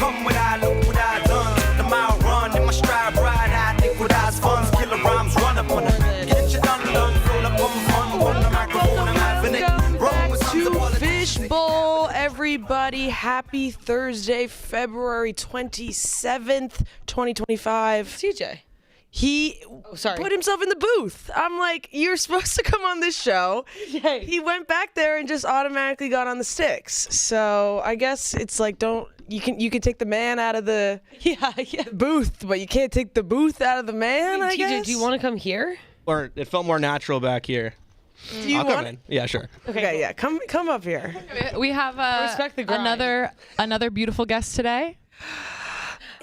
come what I look what I done. The mile run in my stride ride. I think what I's funds. Killer rhymes run up on it. Get your done. Roll up on the microphone. I'm having it. To Fishbowl, everybody. Happy Thursday, February 27th, 2025. TJ. He put himself in the booth. I'm like, you're supposed to come on this show. Yay. He went back there and just automatically got on the sticks. So I guess it's like, you can take the man out of the booth, but you can't take the booth out of the man, I guess. TJ, do you want to come here? Or it felt more natural back here. Do you I'll want come in. Yeah, sure. Okay, yeah, come up here. We have respect the grind. another beautiful guest today.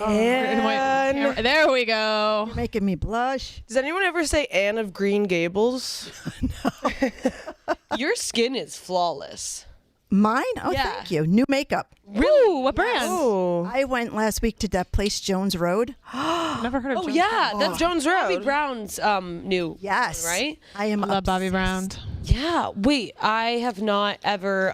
And there we go. You're making me blush. does anyone ever say Anne of Green Gables? Your skin is flawless. Mine? Oh, Yeah. thank you. New makeup. Really? What brand? Oh, I went last week to that place, Jones Road. Never heard of. Oh Jones. yeah, that's Jones Road. Bobby Brown's new. Yes. one, right? I am I love Bobby Brown. Yeah. Wait, I have not ever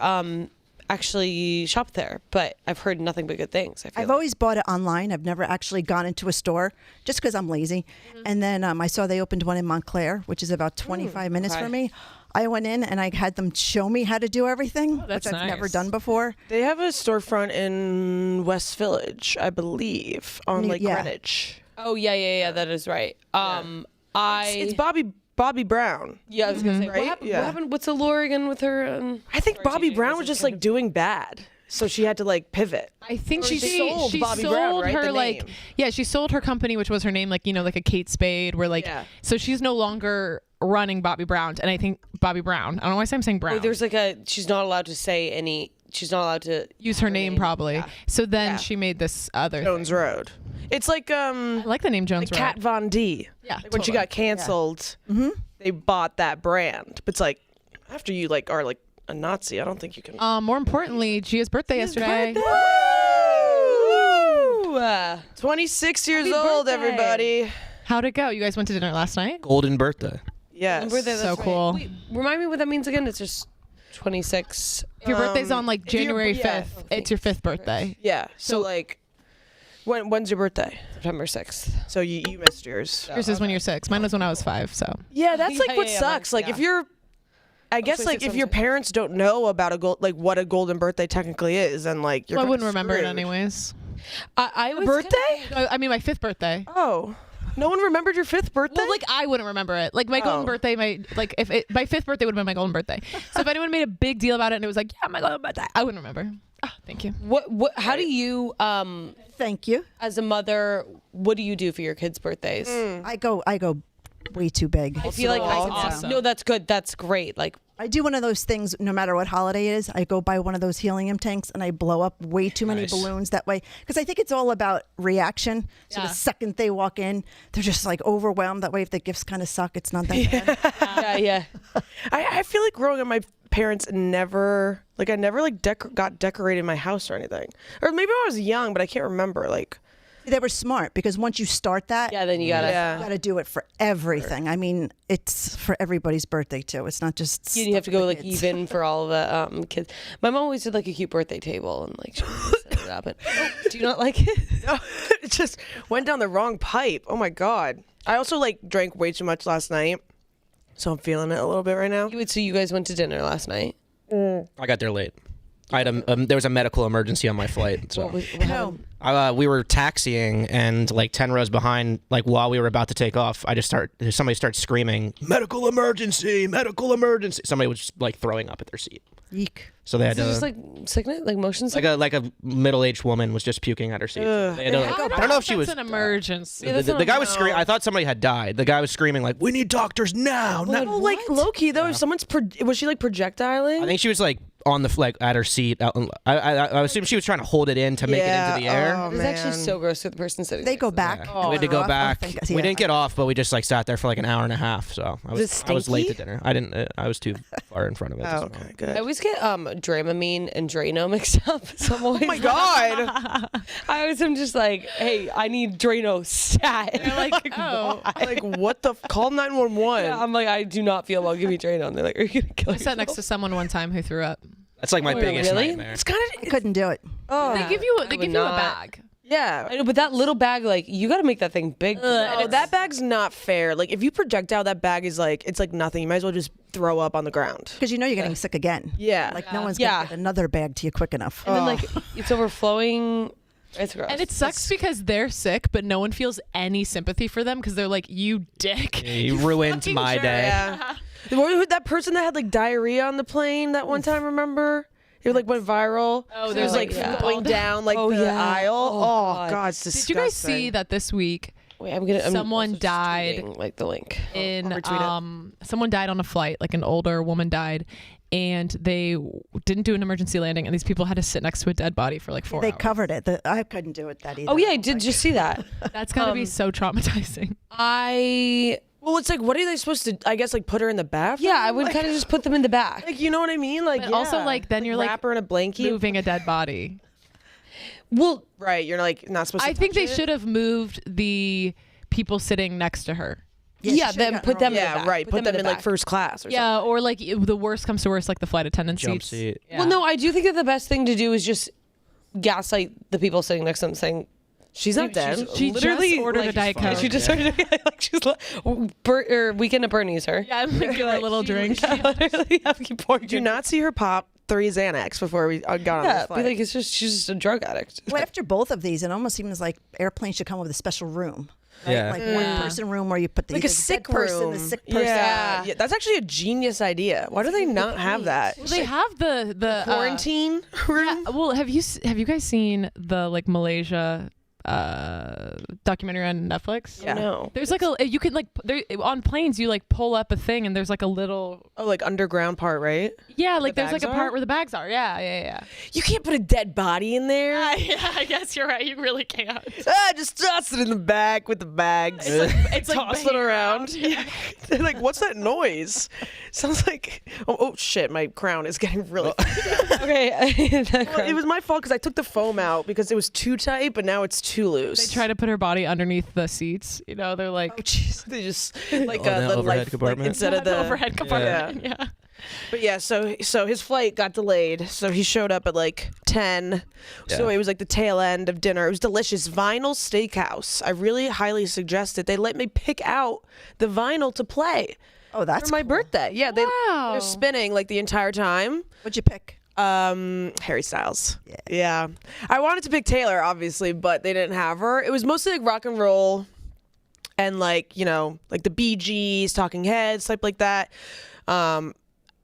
actually shopped there, but I've heard nothing but good things. I've always bought it online. I've never actually gone into a store just because I'm lazy. And then I saw they opened one in Montclair, which is about 25 minutes okay. from me. I went in and I had them show me how to do everything, that's which I've never nice. done before. they have a storefront in West Village, I believe, on Lake Yeah. Greenwich. Oh yeah, that is right. It's Bobby Brown. Yeah, I was gonna say, Right? what happened? Yeah. What happened? What's allure again with her? I think Sorry, Bobby TJ, Brown this was is just kind like doing bad, so she had to like pivot. I think she sold she Bobby sold Brown, right? her The like name. she sold her company, which was her name, like like a Kate Spade, where like Yeah. so she's no longer running Bobby Brown, and I think Bobby Brown. I don't know why I'm saying Brown. Oh, there's like she's not allowed to say any. She's not allowed to use her name probably. Yeah. So then Yeah. she made this other Jones thing. Road. It's like I like the name Jones like Road. Kat Von D. Yeah, Like when she totally. got canceled, they bought that brand. But it's like after you like are like a Nazi, I don't think you can. More importantly, Gia's birthday yesterday. Woo! 26 years Happy old, birthday. everybody. How'd it go? You guys went to dinner last night? Golden birthday. Yes. birthday. So That's right. cool. Wait, remind me what that means again. It's just 26. If your birthday's on like if your- January yeah. 5th, it's your 5th birthday. Yeah. So like, when's your birthday? September 6th. So you missed yours. Yours is when you're 6. Mine was when I was 5. So Yeah, that's like Yeah, what yeah, sucks. Like if you're, I guess so like it's if your parents don't know about what a golden birthday technically is, and like you're I kinda wouldn't remember it screwed. anyways. I was Birthday? I mean, my 5th birthday. Oh, no one remembered your 5th birthday. Well, like I wouldn't remember it. Like my golden Oh. birthday, my 5th birthday would have been my golden birthday. So if anyone made a big deal about it and it was like, yeah, my golden birthday, I wouldn't remember. Oh, thank you. What? How do you, Thank you. as a mother, what do you do for your kids' birthdays? I go way too big. I feel like Awesome. no, that's good. That's great. Like I do one of those things no matter what holiday it is. I go buy one of those helium tanks and I blow up way too many Nice. balloons that way. Because I think it's all about reaction. So Yeah. the second they walk in, they're just like overwhelmed. That way, if the gifts kind of suck, it's not that bad. yeah. I feel like growing up, my parents never like got decorated in my house or anything, or maybe when I was young, but I can't remember. Like They were smart because once you start that, Yeah, then you gotta. Yeah. you got to do it for everything. I mean, it's for everybody's birthday too. It's not just. You have to stuff for go the like kids. even for all the kids. My mom always did like a cute birthday table and like she would set it up. And, do you not like it? it just went down the wrong pipe. Oh my god! I also like drank way too much last night, so I'm feeling it a little bit right now. So you guys went to dinner last night. I got there late. I had there was a medical emergency on my flight, so What happened? we were taxiing, and like 10 rows behind, like while we were about to take off, somebody starts screaming, "Medical emergency! Medical emergency!" Somebody was just like throwing up at their seat, Eek. so they had Is it to just like sickness, like motion like sickness? a middle-aged woman was just puking at her seat. They had to, like, I don't know if she was. That's an emergency. The guy was screaming. I thought somebody had died. The guy was screaming like, "We need doctors now!" now." Oh, like low key though, if someone's was she like projectiling? I think she was like on the at her seat. I assume she was trying to hold it in to make it into the air. Oh, It's actually man. so gross for the person sitting. They next go to them. back. We had to go Off, I back. think- We yeah. didn't get off, but we just like sat there for like an hour and a half. So I Was it was late to stinky? dinner. I didn't. I was too far in front of it. Oh, okay, I good. always get Dramamine and Drano mixed up. So I'm always, Oh my god! I always am just like, hey, I need Drano stat. And they're like, oh. Like what the? Call 911. yeah, I'm like, I do not feel well. Give me Drano. And they're like, are you gonna kill I sat next to someone one time who threw up. That's like my biggest nightmare. It's kind I couldn't do it. of. They give you a bag. Yeah. I know, but that little bag, like, you got to make that thing big. No, that bag's not fair. Like, if you projectile, that bag is like, it's like nothing. You might as well just throw up on the ground. Because you know you're getting sick again. Yeah. Like no one's going to get another bag to you quick enough. And then, like, it's overflowing. It's gross. And it sucks because they're sick, but no one feels any sympathy for them because they're like, you dick. Yeah, you ruined my day. Yeah. That person that had like diarrhea on the plane that one time, remember? It like went viral. Oh, It was like going down like the aisle. Oh, God, it's disgusting. Did you guys see that this week? Wait, someone also just died tweeting, like the link. Someone died on a flight, like an older woman died, and they didn't do an emergency landing, and these people had to sit next to a dead body for like 4 They hours. covered it. I couldn't do it that either. Oh yeah, I did just see that. That's gotta be so traumatizing. Well, it's like, what are they supposed to, I guess, like put her in the bathroom? I would kind of just put them in the back. Like, you know what I mean? Like, But also, like, then you're like wrap her in a blanket. moving a dead body. Well, Right, you're like not supposed to I think touch they it. should have moved the people sitting next to her. yeah, she then should've put them in the Yeah, back. right. Put them the in like back. first class or Yeah, or like the worst comes to worst, like the flight attendant Jump seats. seat. Yeah. Well, no, I do think that the best thing to do is just gaslight the people sitting next to them, saying She's not dead. She just ordered a Diet Coke. she just started like she's like Weekend at Bernie's. Her. Yeah, I'm like, give her a little drink. Literally have to keep pouring. Did you not see her pop 3 Xanax before we got on Yeah, this be flight? like she's just a drug addict. Well, after both of these, it almost seems like airplanes should come with a special room. Right? Yeah. Like one person room where you put the like a dead sick person, room. the sick person. Yeah, that's actually a genius idea. Why do they not have that? Well, they have the Quarantine room. Yeah, well, have you guys seen the like Malaysia documentary on Netflix? Yeah. No. There's like you can like there on planes you like pull up a thing and there's like a little Oh, like underground part, right? like there's like bags a part are? where the bags are. Yeah. You can't put a dead body in there. Yeah, I guess you're right. You really can't. Just toss it in the back with the bags. It's like toss it banging around. Yeah. They're like, what's that noise? Sounds like oh shit, my crown is getting really. Okay. Well, it was my fault because I took the foam out because it was too tight, but now it's too loose. They try to put her body underneath the seats. You know, they're like Oh jeez, they just like the the overhead life compartment? instead of the overhead compartment. Yeah. But yeah, so his flight got delayed. So he showed up at like 10. So Yeah. it was like the tail end of dinner. It was delicious. Vinyl Steakhouse. I really highly suggest it. They let me pick out the vinyl to play Oh, that's for my cool. birthday. Yeah, Wow. they're spinning like the entire time. What'd you pick? Harry Styles. Yeah. I wanted to pick Taylor, obviously, but they didn't have her. It was mostly like rock and roll and like, you know, like the Bee Gees, Talking Heads, type like that.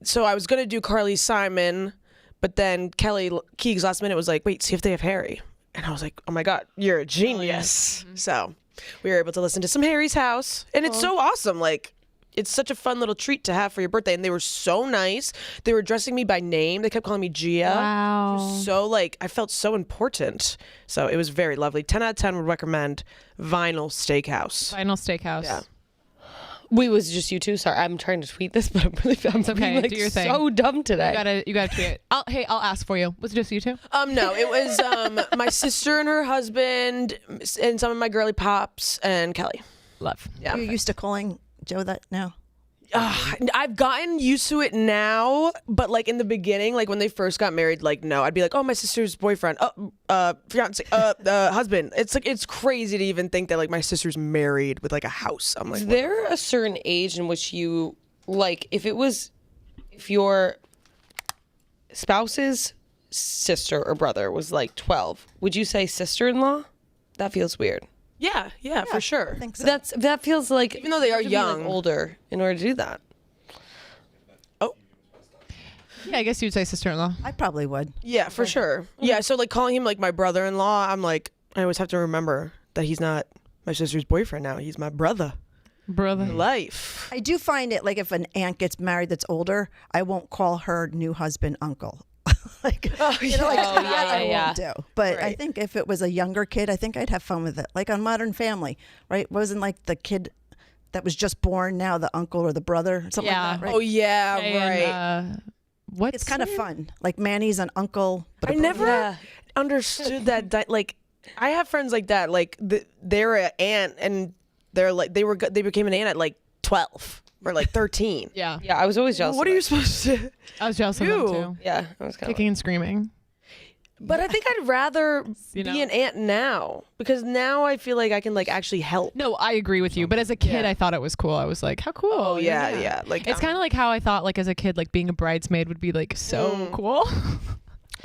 So I was going to do Carly Simon, but then Kelly Keegs last minute was like, wait, see if they have Harry. And I was like, oh my God, you're a genius. So we were able to listen to some Harry's House. And it's so awesome. Like, it's such a fun little treat to have for your birthday. And they were so nice. They were addressing me by name. They kept calling me Gia. Wow. So like, I felt so important. So it was very lovely. 10 out of 10 would recommend Vinyl Steakhouse. Vinyl Steakhouse. Yeah. Wait, was it just you two? Sorry, I'm trying to tweet this, but I'm okay. being, like, Do your thing. so dumb today. You gotta tweet it. I'll ask for you. Was it just you two? No, it was my sister and her husband and some of my girly pops and Kelly. Love. Yeah. You're used to calling Joe that now? I've gotten used to it now, but like in the beginning, like when they first got married, like no, I'd be like, oh, my sister's boyfriend, fiance, husband. It's like it's crazy to even think that like my sister's married with like a house. I'm like, Is there a certain age in which you like if your spouse's sister or brother was like 12, would you say sister-in-law? That feels weird. yeah, for sure. I think so. That feels like Even though they are you have to be, like, young. older in order to do that. Yeah, I guess you'd say sister-in-law. I probably would. Yeah, for sure. Yeah, so like calling him like my brother-in-law, I'm like, I always have to remember that he's not my sister's boyfriend now. He's my brother. Brother. Life. I do find it like if an aunt gets married that's older, I won't call her new husband uncle. Like, you know, like that I won't do. But I Right. think if it was a younger kid, I think I'd have fun with it. Like on Modern Family, right? Wasn't like the kid that was just born now the uncle or the brother, something Yeah. like that, right? Oh yeah, right. And, what's It's kind of fun. Like Manny's an uncle. But I never understood that. Like, I have friends like that. Like, they're an aunt, and they're like they became an aunt at like 12. or like 13. Yeah. Yeah, I was always jealous. What of are you it. supposed to? I was jealous of them Ew. too. Yeah, I was kind Kicking and screaming. But I think I'd rather You know? be an aunt now because now I feel like I can like actually help. No, I agree with you. But as a kid, Yeah. I thought it was cool. I was like, how cool. Oh yeah. Like It's kind of like how I thought like as a kid, like being a bridesmaid would be like so cool.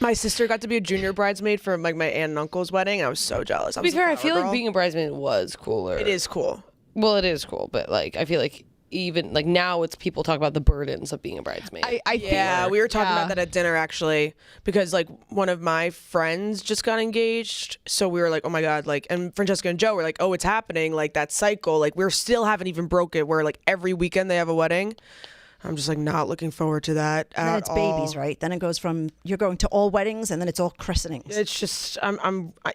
my sister got to be a junior bridesmaid for like my aunt and uncle's wedding. I was so jealous. To be fair, I feel like being a bridesmaid was cooler. it is cool. Well, it is cool, but like I feel like even like now it's people talk about the burdens of being a bridesmaid. I think, Yeah, we were talking yeah. about that at dinner actually because like one of my friends just got engaged, so we were like, oh my god, like, and Francesca and Joe were like, oh, it's happening, like that cycle, like we're still haven't even broke it. Where like every weekend they have a wedding. I'm just like not looking forward to that. And then at it's all. babies, right? Then it goes from you're going to all weddings, and then it's all christenings. It's just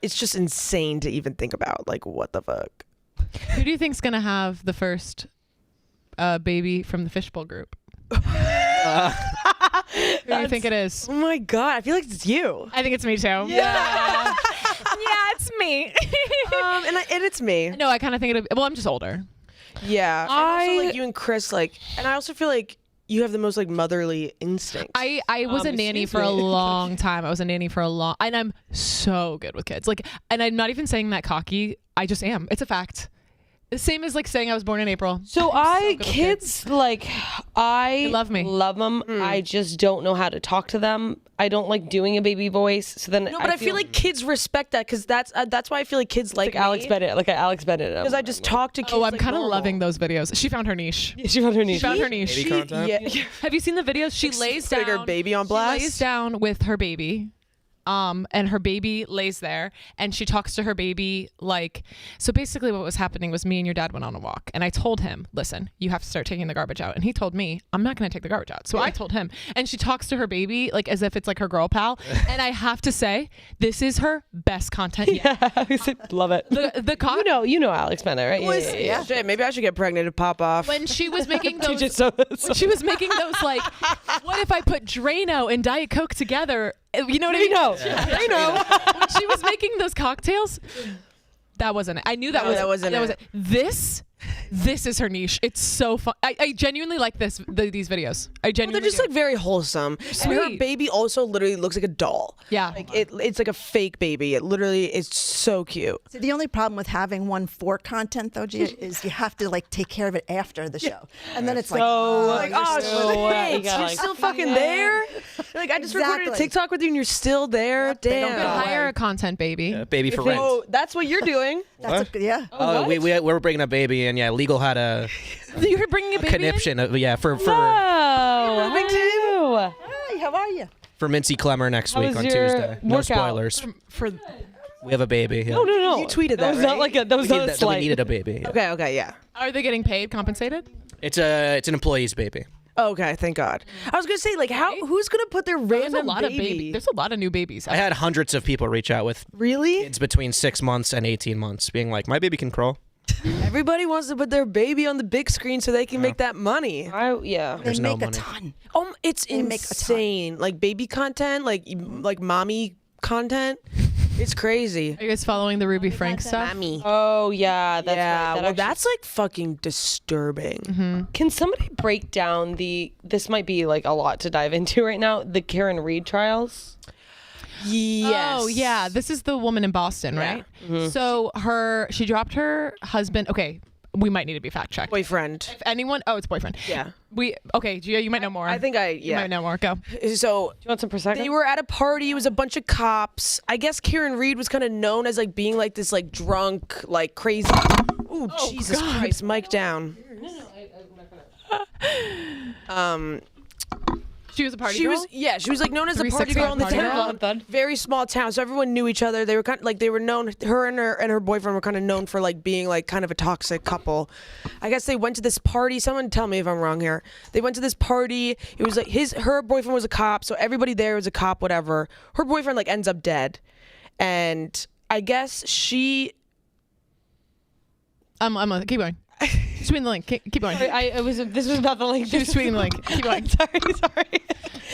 it's just insane to even think about. Like what the fuck. Who do you think's gonna have the first baby from the Fishbowl group? Who do you think it is? Oh my god, I feel like it's you. I think it's me too. Yeah. yeah, it's me. And it's me. No, I kind of think it. Well, I'm just older. Yeah. And also like you and Chris, like, and I also feel like you have the most like motherly instinct. I was a nanny excuse for a me. long time. I was a nanny for a long, and I'm so good with kids. Like, and I'm not even saying that cocky. I just am. It's a fact. The same as like saying I was born in April. So kids like I They love me. Love them. I just don't know how to talk to them. I don't like doing a baby voice. So then No, but I feel like kids respect that because that's why I feel like kids like Alex Bennett, because I just talk to kids. Oh, I'm like kind of normal. loving those videos. She found her niche. she found her niche. She found her niche. Baby content? Yeah. Have you seen the videos? She lays putting down. her baby on She blast? lays down with her baby. And her baby lays there and she talks to her baby like, so basically what was happening was me and your dad went on a walk and I told him, listen, you have to start taking the garbage out. And he told me, I'm not going to take the garbage out. So I told him, and she talks to her baby like as if it's like her girl pal. And I have to say, this is her best content yet. Love it. The You know Alex Bennett, right? Yeah. Shit, maybe I should get pregnant and pop off. when she was making those, Just when she was making those like, what if I put Drano and Diet Coke together? You know what I mean? Drano. When she was making those cocktails, that wasn't it. I knew that No, was that wasn't it. This is her niche. It's so fun. I genuinely like these videos. I Well, genuinely they're just do. like very wholesome. And her Sweet. baby also literally looks like a doll. Yeah. Like it's like a fake baby. It literally is so cute. So the only problem with having one for content, though, Gia, is you have to like take care of it after the show, and then it's like, Like, you're oh, still- shit, you're still fucking there? Like, I just recorded a Exactly. TikTok with you and you're still there? they don't You could Damn. go hire a content baby. Baby for rent. Oh, that's what you're doing. That's yeah. Oh, we were bringing a baby, and yeah, legal had a You were bringing a baby in? conniption. For Oh. Hi, how are you? for Mincy Clemmer next How week was on your Tuesday. No workout? spoilers. For We have a baby. Yeah. No. You tweeted that, was not right? like that was We, not needed a that, we slight. needed a baby. Yeah. Okay, yeah. are they getting paid, compensated? It's an employee's baby. Okay, thank God. I was gonna say, like, who's gonna put their There's a random lot of baby. There's a lot of new babies. I had hundreds of people reach out with Really? kids between 6 months and 18 months, being like, "My baby can crawl." Everybody wants to put their baby on the big screen so they can make that money. Yeah. They There's no make a money. ton. It's They make a ton. insane. Like baby content, like mommy content. It's crazy. Are you guys following the Ruby Frank stuff? Mommy. Oh yeah, that's Yeah, right. That well, actually- that's like fucking disturbing. Can somebody break down this might be like a lot to dive into right now, the Karen Reed trials? Yes. Oh yeah, this is the woman in Boston, right? So she dropped her husband. Okay, we might need to be fact checked. Boyfriend. If anyone, it's boyfriend. Yeah. Gia, you might know more. I think you might know more. Go. So Do you want some prosecco? they were at a party. It was a bunch of cops. I guess Karen Reed was kind of known as like being like this like drunk, like crazy. Ooh, Jesus Christ! Mic down. She was a party She girl. was like known as a party 365 girl in the party girl. town. Very small town, so everyone knew each other. They were kind of like they were known. Her and her boyfriend were kind of known for like being like kind of a toxic couple. I guess they went to this party. Someone tell me if I'm wrong here. They went to this party. It was like her boyfriend was a cop, so everybody there was a cop. Whatever. Her boyfriend like ends up dead, and I guess she. I'm keep going. Just tweeting the link. Keep going. This was not the link. Just tweeting the link. Keep going. sorry.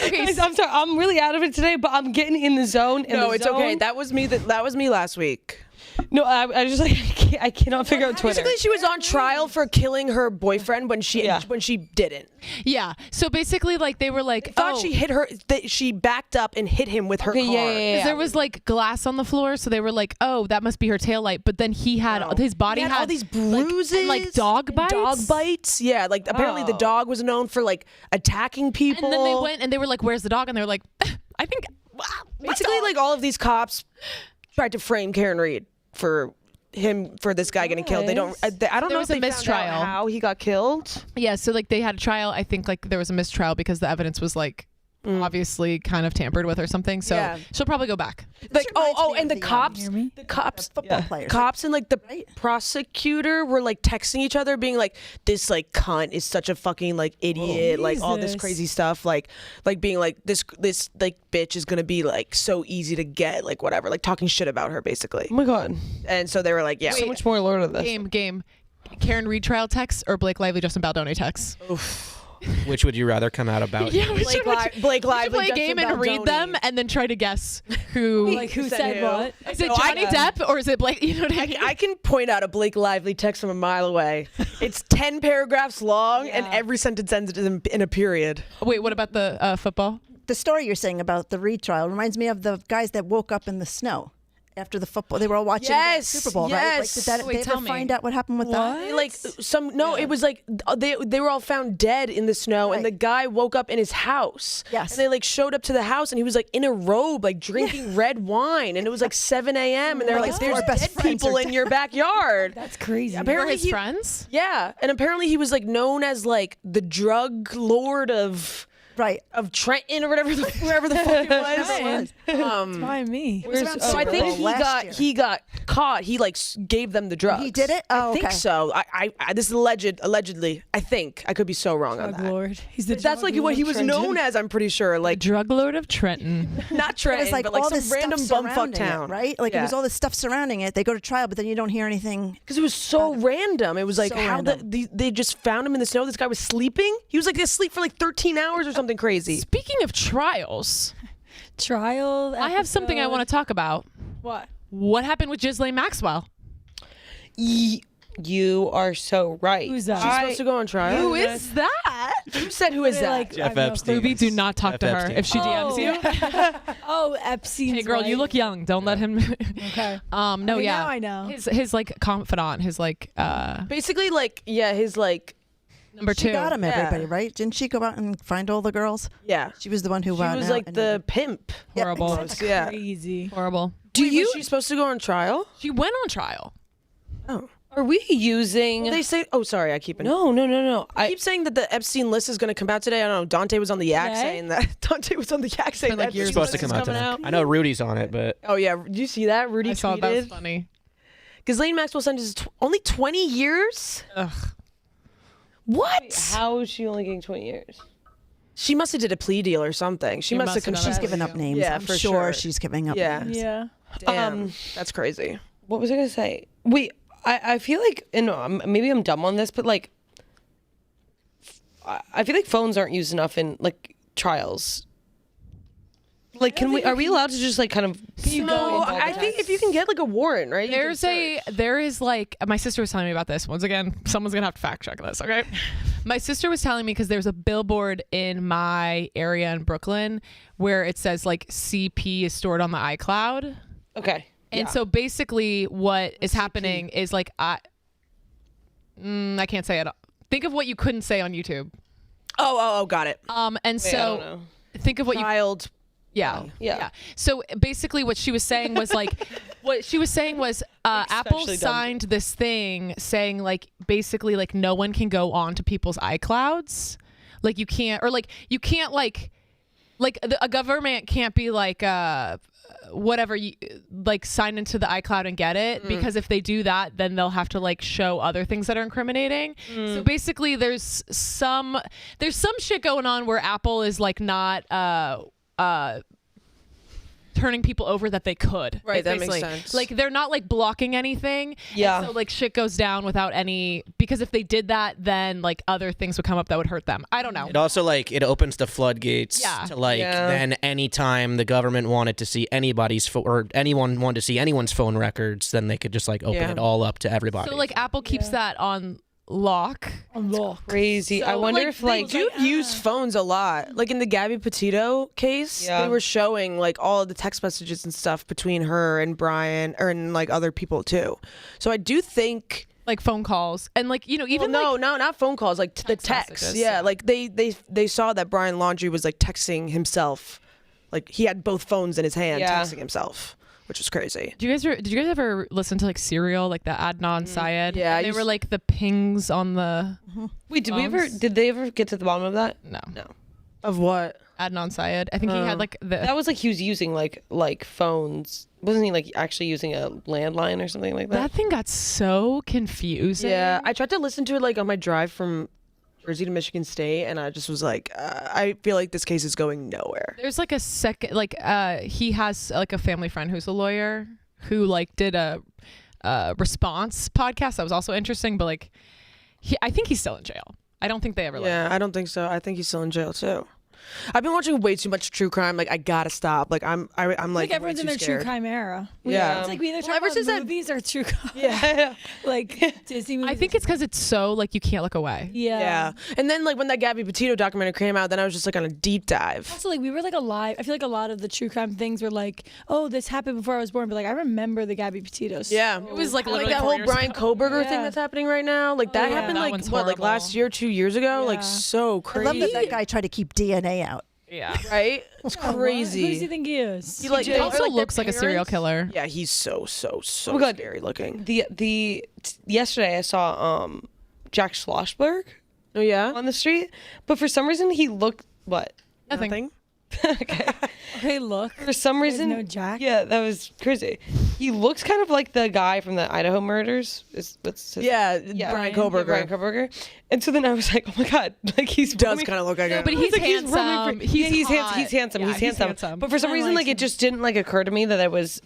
Okay, Guys, I'm sorry. I'm really out of it today, but I'm getting in the zone. No, it's okay. That was me. That was me last week. No, I just like I cannot figure out Twitter. Basically, she was on trial for killing her boyfriend when she didn't. Yeah. So basically, like they were like, Thought she hit her. She backed up and hit him with her car. Yeah. There was like glass on the floor, so they were like, "Oh, that must be her taillight." But then his body He had all these bruises, and, like dog bites. Dog bites. Yeah, like apparently the dog was known for like attacking people. And then they went and they were like, "Where's the dog?" And they were like, "I think." Basically, like all of these cops tried to frame Karen Reed for this guy getting killed. They don't. I don't know was if a they mistrial. found out how he got killed. Yeah. So like they had a trial. I think like there was a mistrial because the evidence was like obviously kind of tampered with or something. So Yeah. she'll probably go back. Like reminds me and of the cops, football players. cops and like the prosecutor were like texting each other, being like, "This like cunt is such a fucking like idiot," like all this crazy stuff, like being like this like bitch is gonna be like so easy to get, like whatever, like talking shit about her basically. Oh my god. And so they were like, "Yeah, So much more lore to this. Game. Karen Reed trial text or Blake Lively, Justin Baldoni text. Which would you rather come out about? Yeah, we Blake should Lively, play a game and read them and then try to guess who. Like who said what? Is it Johnny Depp or is it Blake? You know what I mean? I can point out a Blake Lively text from a mile away. It's 10 paragraphs long, and every sentence ends in a period. Wait, what about the football? The story you're saying about the retrial reminds me of the guys that woke up in the snow after the football. They were all watching the Super Bowl, right? Like, did that, Wait, they tell ever me. find out what happened with that? Like it was like they were all found dead in the snow, and the guy woke up in his house. Yes. And they like showed up to the house, and he was like in a robe, like drinking red wine, and it was like 7 a.m. and they're like, "There's Our best dead friends people are in your backyard." That's crazy. Were Apparently his friends? Yeah, and apparently he was like known as like the drug lord of Right. Trenton or whatever, wherever the fuck it was. By me. So I think he got caught. He like gave them the drugs. He did it? I Oh, think okay. so. I this is allegedly. I think I could be so wrong on Drug that. lord. He's the That's like what he was known as. I'm pretty sure. Like Drug lord of Trenton. not It Trenton, was like but like all some this random stuff bumfuck surrounding town, it, right? Like it was all this stuff surrounding it. They go to trial, but then you don't hear anything. Because it was so random. It was like So how random. they just found him in the snow. This guy was sleeping. He was like asleep for like 13 hours or something crazy. Speaking of trials, trial. I have something I want to talk about. What? What happened with Ghislaine Maxwell? You are so right. Who's that? She's supposed to go on trial. Who is that? Who said who is that? Like, Jeff I've no Epstein. Ruby, do not talk to her Epstein. if she DMs you. Oh, Epstein. Hey, girl, you look young. Don't let him. Okay. No, mean, yeah. now I know. His like confidant, his like Basically, like his like number She two. got him, Yeah. everybody, right? Didn't she go out and find all the girls? yeah. She was the one who She went was out like and- the pimp. Horrible. exactly. Yeah. Crazy. Horrible. Was she supposed to go on trial? She went on trial. Oh. Are we using? They say. Oh, sorry. I keep. No. I keep saying that the Epstein list is going to come out today. I don't know. Dante was on the yak Today? saying that. Dante was on the yak saying like that. years It's supposed to come out today. I know Rudy's on it, but Oh yeah. Did you see that? Rudy I saw that was tweeted. funny. Ghislaine Maxwell sentences only 20 years. Ugh. What? How is she only getting 20 years? She must have did a plea deal or something. She must have must have done confessed. She's giving up names. Yeah, I'm for sure sure. she's giving up Yeah. names. Yeah. Damn. That's crazy. What was I gonna say? Wait, I feel like, and maybe I'm dumb on this, but like, I feel like phones aren't used enough in like trials. Like, are we allowed to just like kind of? No, I think if you can get like a warrant, right? you can There is like, my sister was telling me about this. Once again, someone's gonna have to fact check this, okay? My sister was telling me because there's a billboard in my area in Brooklyn where it says like CP is stored on the iCloud. Okay. And so basically what is happening is like, I can't say it. Think of what you couldn't say on YouTube. Oh, got it. And I don't so know. think of what you Child. Yeah. So basically what she was saying was like, Apple Especially dumb. signed this thing saying like, basically like no one can go on to people's iClouds. Like you can't a government can't be like, whatever you like sign into the iCloud and get it, because if they do that, then they'll have to like show other things that are incriminating. So basically there's some shit going on where Apple is like not turning people over that they could. Right, that makes basically. sense. Like they're not like blocking anything. Yeah. And so like shit goes down without any, because if they did that, then like other things would come up that would hurt them. I don't know. It also like it opens the floodgates Yeah. to like Yeah. then anytime the government wanted to see anybody's or anyone wanted to see anyone's phone records, then they could just like open Yeah. it all up to everybody. So like Apple keeps that on lock. Crazy. I wonder if like they do use phones a lot. Like in the Gabby Petito case, Yeah. they were showing like all of the text messages and stuff between her and Brian, or and like other people too. So I do think. Like phone calls and like, you know, even No, not phone calls, like the text. messages. Yeah, like they saw that Brian Laundrie was like texting himself, like he had both phones in his hand, Yeah. texting himself, which was crazy. did you guys ever listen to like Serial, like the Adnan Syed? Yeah, I And they used- were like the pings on the wait, phones. did they ever get to the bottom of that? no. Of what? Adnan Syed. I think he had like the That was like he was using like phones. Wasn't he like actually using a landline or something like that? that thing got so confusing. Yeah, I tried to listen to it like on my drive from Jersey to Michigan State, and I just was like, I feel like this case is going nowhere. There's like a second, like he has like a family friend who's a lawyer who like did a response podcast that was also interesting, but like I think he's still in jail. I don't think they ever let him. Yeah, I don't think so. I think he's still in jail too. I've been watching way too much true crime. Like I gotta stop. Like I'm like everyone's way in too their scared. true crime era. Yeah. It's like we either talk ever about since that- movies or true crime. Yeah. Like Disney movies. I think it's because it's so like you can't look away. Yeah. And then like when that Gabby Petito documentary came out, then I was just like on a deep dive. Also, like we were like alive. I feel like a lot of the true crime things were like, oh, this happened before I was born. But like I remember the Gabby Petitos. Yeah. It was like like literally that 4 whole years Brian ago. Koberger thing Yeah. that's happening right now. Like that yeah. happened That like one's what, like horrible. last year, 2 years ago? Like Yeah. so I love crazy. that guy tried to keep DNA out. Yeah. Right? It's Oh, what? crazy. Who does he think he is? He, like, He or, also like, their looks like a serial parents- killer. Yeah, he's so Oh my God. scary looking. Yesterday I saw Jack Schlossberg Oh yeah? on the street, but for some reason he looked what? Nothing. Okay. Okay, look. For some reason, no Jack? Yeah, that was crazy. He looks kind of like the guy from the Idaho murders. What's his Yeah, Yeah, Brian Yeah, Koberger. Brian Koberger. And so then I was like, oh my God, like he's does roaming- kind of look like No, him. but he's like, handsome. roaming free. He's Yeah, he's hot. handsome. Yeah, He's handsome. But for some I reason, like like it him. just didn't like occur to me that it was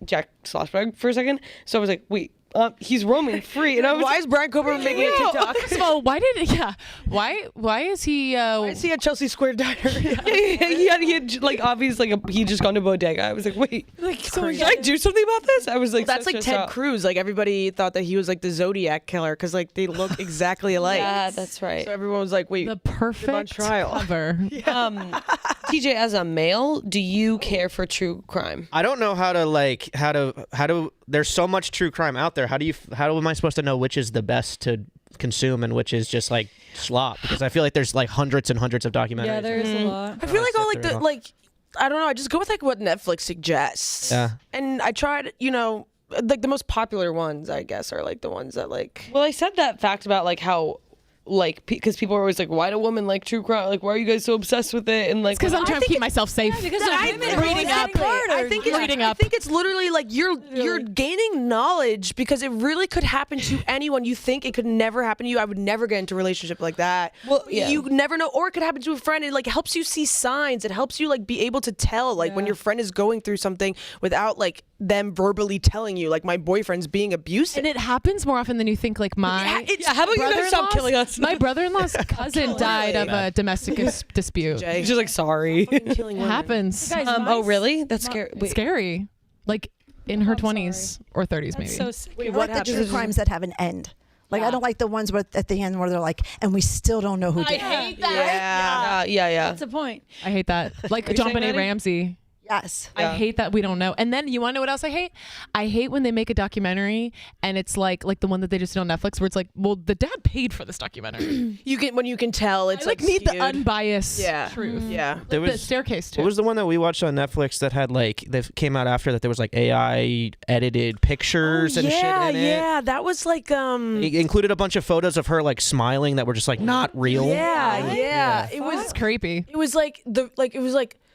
Jack Schlossberg for a second. So I was like, wait, he's roaming free. And I was Why is Brian Koberger making a TikTok? First of all, why is he I see at Chelsea Square Diner. he had like obviously like he just gone to bodega. I was like, wait, Like someone should I do something about this? I was like, That's so like stressed Ted out. Cruz. Like everybody thought that he was like the Zodiac killer because like they look exactly alike. Yeah, that's right. So everyone was like, wait, the perfect trial. cover? TJ, as a male, do you care for true crime? I don't know how to there's so much true crime out there. How am I supposed to know which is the best to consume and which is just like slop? Because I feel like there's like hundreds and hundreds of documentaries. Yeah, there is a lot. I feel like all like sit the through it all. like I don't know. I just go with like what Netflix suggests. Yeah. And I tried, like the most popular ones, I guess, are like the ones that like. Well, I said that fact about like how like because people are always like, why do women like true crime? Like, why are you guys so obsessed with it? And like, Because I'm trying to keep myself safe. because I women are reading up. I think it's, Reading I up. think it's literally like you're gaining knowledge because it really could happen to anyone. You think it could never happen to you. I would never get into a relationship like that. Well, yeah. You never know, or it could happen to a friend. It like helps you see signs. It helps you like be able to tell like when your friend is going through something without like them verbally telling you. Like my boyfriend's being abusive. And it happens more often than you think. Like my how about you guys stop killing us? My brother-in-law's cousin died of a domestic dispute. Jay. He's just like, sorry. killing It women. happens. Guys, Oh, really? That's scary. It's Wait. scary. Like in her 20s or 30s, maybe. That's so sick. Wait, I what like the true happened? crimes that have an end. Like I don't like the ones where at the end where they're like, and we still don't know who did it. hate Yeah. Yeah. That's the point. I hate that. Like you John saying, Benet Maddie? Ramsey. Yes. I hate that we don't know. And then you want to know what else I hate? I hate when they make a documentary and it's like the one that they just did on Netflix where it's like, well, the dad paid for this documentary. When you can tell it's I like need the skewed. unbiased Yeah. truth. Yeah. There The was staircase too. What was the one that we watched on Netflix that had like that came out after that? There was like AI edited pictures and shit in it. Yeah, that was like It included a bunch of photos of her like smiling that were just like not real. Yeah. It was It's creepy. it was like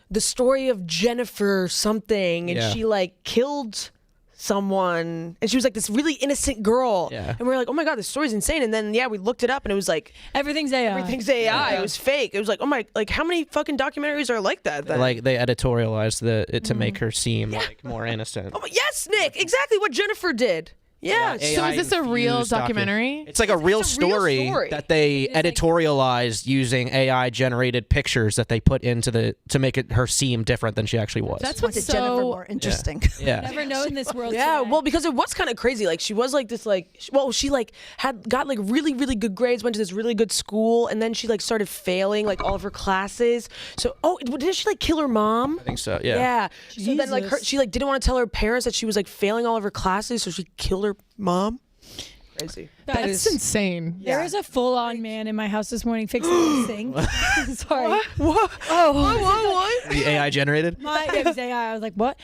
the story of Jennifer something, and Yeah. she like killed someone, and she was like this really innocent girl. Yeah. And we were like, oh my God, this story's insane. And then we looked it up, and it was like Everything's AI. everything's AI. It was fake. It was like, oh my, like how many fucking documentaries are like that? Then? Like they editorialized it to make her seem like more innocent. Oh, yes, Nick, exactly what Jennifer did. Yeah. Yeah, So is this a real AI-infused documentary? It's like a real story that they editorialized using AI generated pictures that they put into to make her seem different than she actually was. That's Wanted what's Jennifer so. more interesting. yeah. Never know in this world. Yeah, today. well, because it was kind of crazy. Like she was like this, like she like got like really, really good grades, went to this really good school, and then she like started failing like all of her classes. So, did she like kill her mom? I think so. Yeah. Yeah. So then like Jesus. she like didn't want to tell her parents that she was like failing all of her classes, so she killed her mom. Crazy. That's insane. There was a full-on man in my house this morning fixing the sink. Sorry. What? What? The AI generated. It was AI. I was like, what?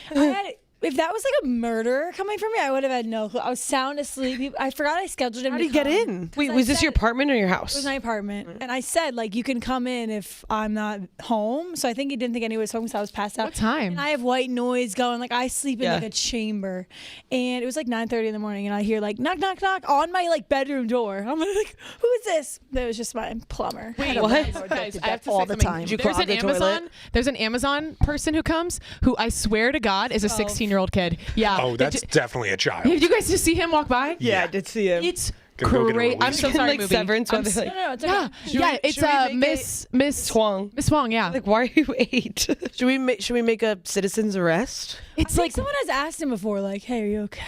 If that was like a murder coming from me, I would have had no clue. I was sound asleep. I forgot I scheduled him. How to did he get come. in? Wait, I was this said- your apartment or your house? It was my apartment, and I said like you can come in if I'm not home. So I think he didn't think anyone was home, so I was passed out. What time? And I have white noise going. Like I sleep in Yeah. like a chamber, and it was like 9:30 in the morning, and I hear like knock knock knock on my like bedroom door. I'm like, who is this? That was just my plumber. Wait, what? Guys, I have to all say the something. time. Did you There's clog an the toilet? Amazon. There's an Amazon person who comes who I swear to God is a 16-year-old kid. Yeah. Oh, that's definitely a child. Did you guys just see him walk by? Yeah, I did see him. It's Gonna go get a great. I'm release. so sorry, like movie. Severance, where I'm they're like, No, it's yeah, okay. yeah. It's should we make Miss Twang. Miss Wong. Yeah. Like, why are you 8? Should we make a citizen's arrest? It's Like like someone has asked him before, like, "Hey, are you okay?"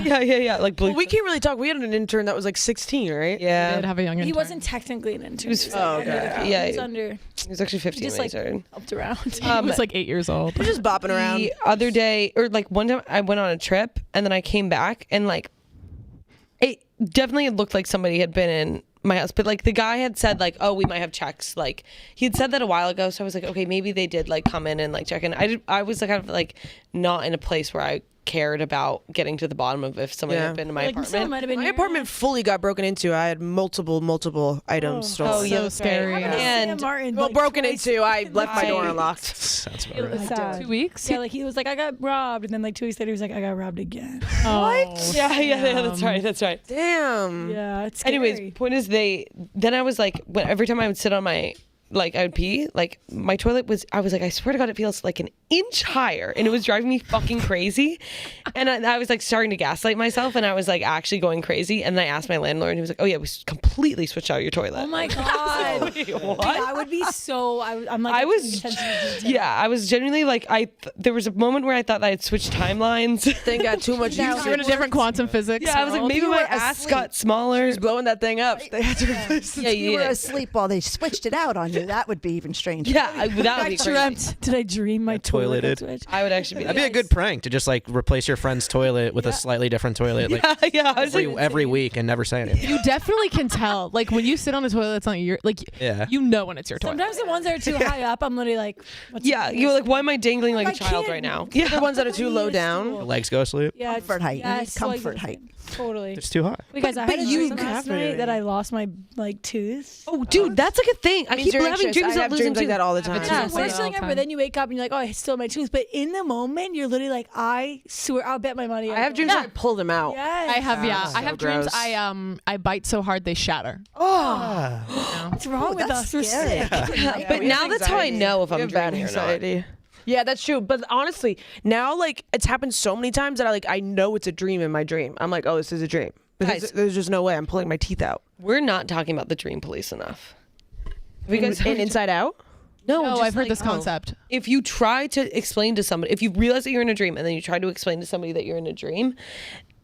yeah. Like, Well, we can't really talk. We had an intern that was like 16, right? did yeah. have a young He intern. wasn't technically an intern. was- He was like Oh, under the okay. ground. Yeah. He was under. He was actually 15 Just when like he started. helped around. He was like 8 years old. We're just bopping around. The other day, or like one time, I went on a trip and then I came back and like it definitely looked like somebody had been in my house, but like the guy had said like, oh, we might have checks. Like he had said that a while ago, so I was like, okay, maybe they did like come in and like check in. I was like, kind of like not in a place where I cared about getting to the bottom of if somebody Yeah. had been in my Like someone apartment. might have been. My here. apartment fully got broken into. I had multiple items stolen. Oh, yeah, So that's scary. right. How about And Sam Martin? Well, like, broken twice into. I in left my door life? unlocked. Sounds about It right. was sad. 2 weeks. Yeah, like he was like, I got robbed, and then like 2 weeks later, he was like, I got robbed again. What? Yeah, that's right. That's right. Damn. Yeah, it's scary. Anyways, point is then I was like, every time I would sit on my, like I would pee, like my toilet I was like, I swear to God, it feels like an inch higher, and it was driving me fucking crazy. And I was like starting to gaslight myself, and I was like actually going crazy. And I asked my landlord, and he was like, oh yeah, we completely switched out your toilet. Oh my god. Wait, Dude, what? I would be so. I'm like. I was, attention to detail. yeah, I was genuinely like, there was a moment where I thought that I had switched timelines. Thing got too much Now usage. You're in a different quantum physics. Yeah, I was like, world. maybe You my were ass asleep. got smaller. Blowing that thing up. They had to replace Yeah, You were yeah. asleep while they switched it out on you. That would be even stranger. Yeah, that would I be crazy. dreamt. Did I dream my toilet got toileted. switched? I would actually be. That'd be a good prank to just like replace your friend's toilet with a slightly different toilet like yeah, I was like, every week and never say anything. You definitely can tell. Like when you sit on a toilet, it's not your like. Yeah. You know when it's your toilet. Sometimes the ones that are too high up, I'm literally like, what's yeah, this? you're like, why am I dangling like I a child can't- right now? Yeah. The ones that are too low down. Your legs go asleep. Yeah, Comfort height. You need Yes, comfort like, height. Totally. It's too high. Wait, guys, I but had a you dream last have night that I lost my like tooth. Oh, dude, that's like a thing. I Means keep you're having anxious. dreams I about have losing dreams like tooth. that all the time. Yeah, too. so I was All feeling the up, time. but then you wake up and you're like, oh, I still have my tooth. But in the moment, you're literally like, I swear, I'll bet my money. I have dreams where I pull them out. Yes. I have I so have dreams. gross. I bite so hard they shatter. What's wrong with That's us? We're scary. sick. But we now have that's how I anxiety. know if We I'm have bad dreaming or not. anxiety. Yeah, that's true. But honestly, now like it's happened so many times that I know it's a dream in my dream. I'm like, oh, this is a dream. Because Guys. there's just no way I'm pulling my teeth out. We're not talking about the dream police enough. Have you guys In Inside Out? No, Oh, just I've heard like, this concept. If you try to explain to somebody, if you realize that you're in a dream and then you try to explain to somebody that you're in a dream,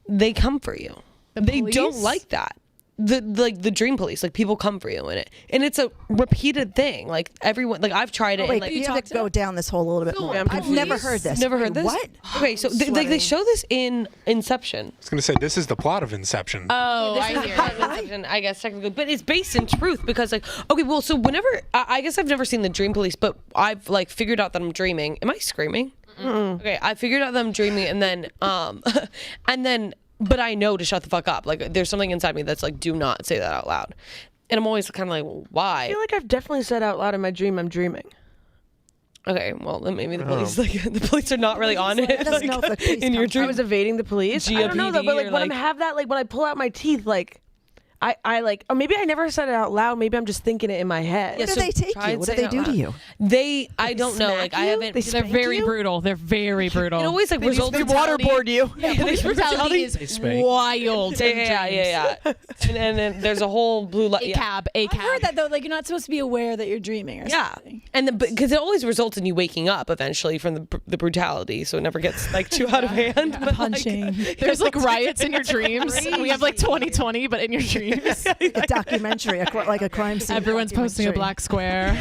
they come for you. They don't police? like that. The dream police, like people come for you in it, and it's a repeated thing. Like everyone, like I've tried it. Wait, and, like, you have to go down this hole a little bit more. I'm I've never confused. heard this. Never heard Wait, this. What? Okay, so they show this in Inception. I was going to say, this is the plot of Inception. Oh, I hear it. Inception, I guess technically, but it's based in truth because like okay, well, so whenever I guess I've never seen the dream police, but I've like figured out that I'm dreaming. Am I screaming? Okay, I figured out that I'm dreaming, and then and then. But I know to shut the fuck up. Like there's something inside me that's like, do not say that out loud. And I'm always kind of like, well, why? I feel like I've definitely said out loud in my dream I'm dreaming. Okay, well then maybe the police the police are not really on it. It doesn't know if the police in your come dream. I was evading the police. I don't know though, but like when I have that, like when I pull out my teeth, like I like, or maybe I never said it out loud. Maybe I'm just thinking it in my head. What do they take you? What do they do to you? I don't know. Like I haven't. They're very brutal. They're very brutal. It always like results They in waterboard you. Yeah, police brutality is wild. Yeah. And then there's a whole blue light. A cab. I've heard that though. Like you're not supposed to be aware that you're dreaming or something. And because it always results in you waking up eventually from the brutality, so it never gets like too out of hand. But, Punching. There's like riots in your dreams. We have like 2020, but in your dreams. A documentary, like a crime scene. Everyone's posting a black square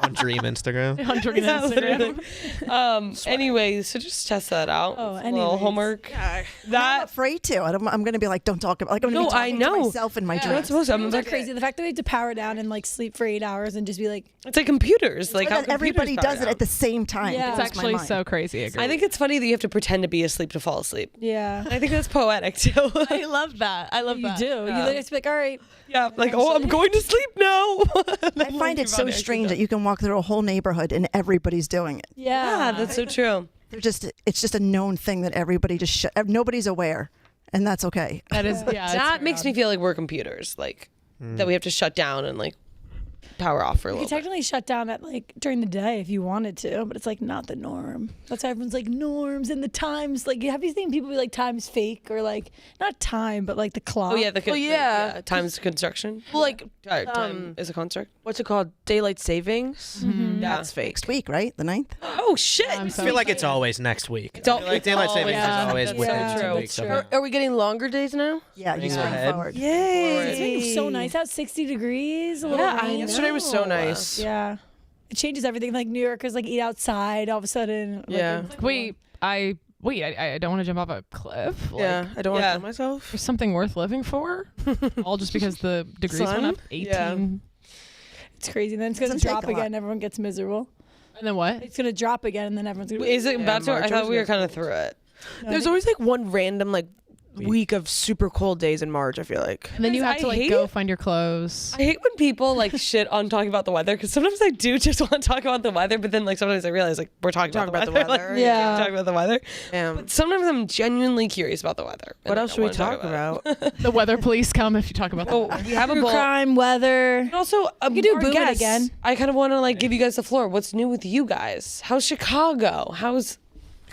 On Dream Instagram. on Dream Instagram. Anyway, so just test that out. Oh, It's a little anyways. homework. I'm That afraid to. I'm going to be like, don't talk about. Like I'm going to be I talking know. to myself in my I'm not dreams. supposed to. I'm Dreams are like crazy. The fact that we have to power down and like sleep for 8 hours and just be like, It's like computers. Like But how then everybody computers does it power at the same time. Yeah. It It's blows my actually mind. so crazy. I think it's funny that you have to pretend to be asleep to fall asleep. yeah. I think that's poetic too. I love that. I love You that. do. You literally just be like, all right. Yeah, like I'm going to sleep now. I find it so strange that you can walk through a whole neighborhood and everybody's doing it. Yeah, that's so true. It's just a known thing that everybody just nobody's aware, and that's okay. That is, yeah. That makes me feel like we're computers, like that we have to shut down and like power off for a You little could bit. technically shut down at like during the day if you wanted to, but it's like not the norm. That's why everyone's like norms and the times. Like, have you seen people be like time's fake or like not time, but like the clock? Oh yeah, yeah. times construction. Well, like Time is a construct. what's it called? Daylight savings. That's fake. Next week, right? The 9th? Oh shit! I'm I so feel like it's always next week. It's all- like daylight it's savings always- is always that's within so 2 true. weeks. That's of it. Are we getting longer days now? Yeah, you spring ahead. forward. It's Yay! making so nice out, 60 degrees. A little Yeah, rain. yesterday was so nice. Yeah. It changes everything. Like New Yorkers like eat outside all of a sudden. Like, Yeah. Wait, I don't want to jump off a cliff. Like, Yeah, I don't want Yeah. to kill myself. There's something worth living for. All just because the degrees Sun? went up 18. Yeah. It's crazy. Then it's going to Doesn't take drop a lot. again. Everyone gets miserable. And then what? It's going to drop again and then everyone's going to Is it about to? I March thought was we were good. kind of through it. There's always like one random like week of super cold days in March. I feel like. And then you have to I like hate go it. find your clothes. I hate when people like shit on talking about the weather because sometimes I do just want to talk about the weather, but then like sometimes I realize like we're talking about the weather. Like, yeah. talking about the weather. Yeah. But sometimes I'm genuinely curious about the weather. What else should we talk about? The weather police come if you talk about that. Oh, we have a True bowl. crime, weather. And also, could do our Boom It guests, again. I kind of want to like give you guys the floor. What's new with you guys? How's Chicago? How's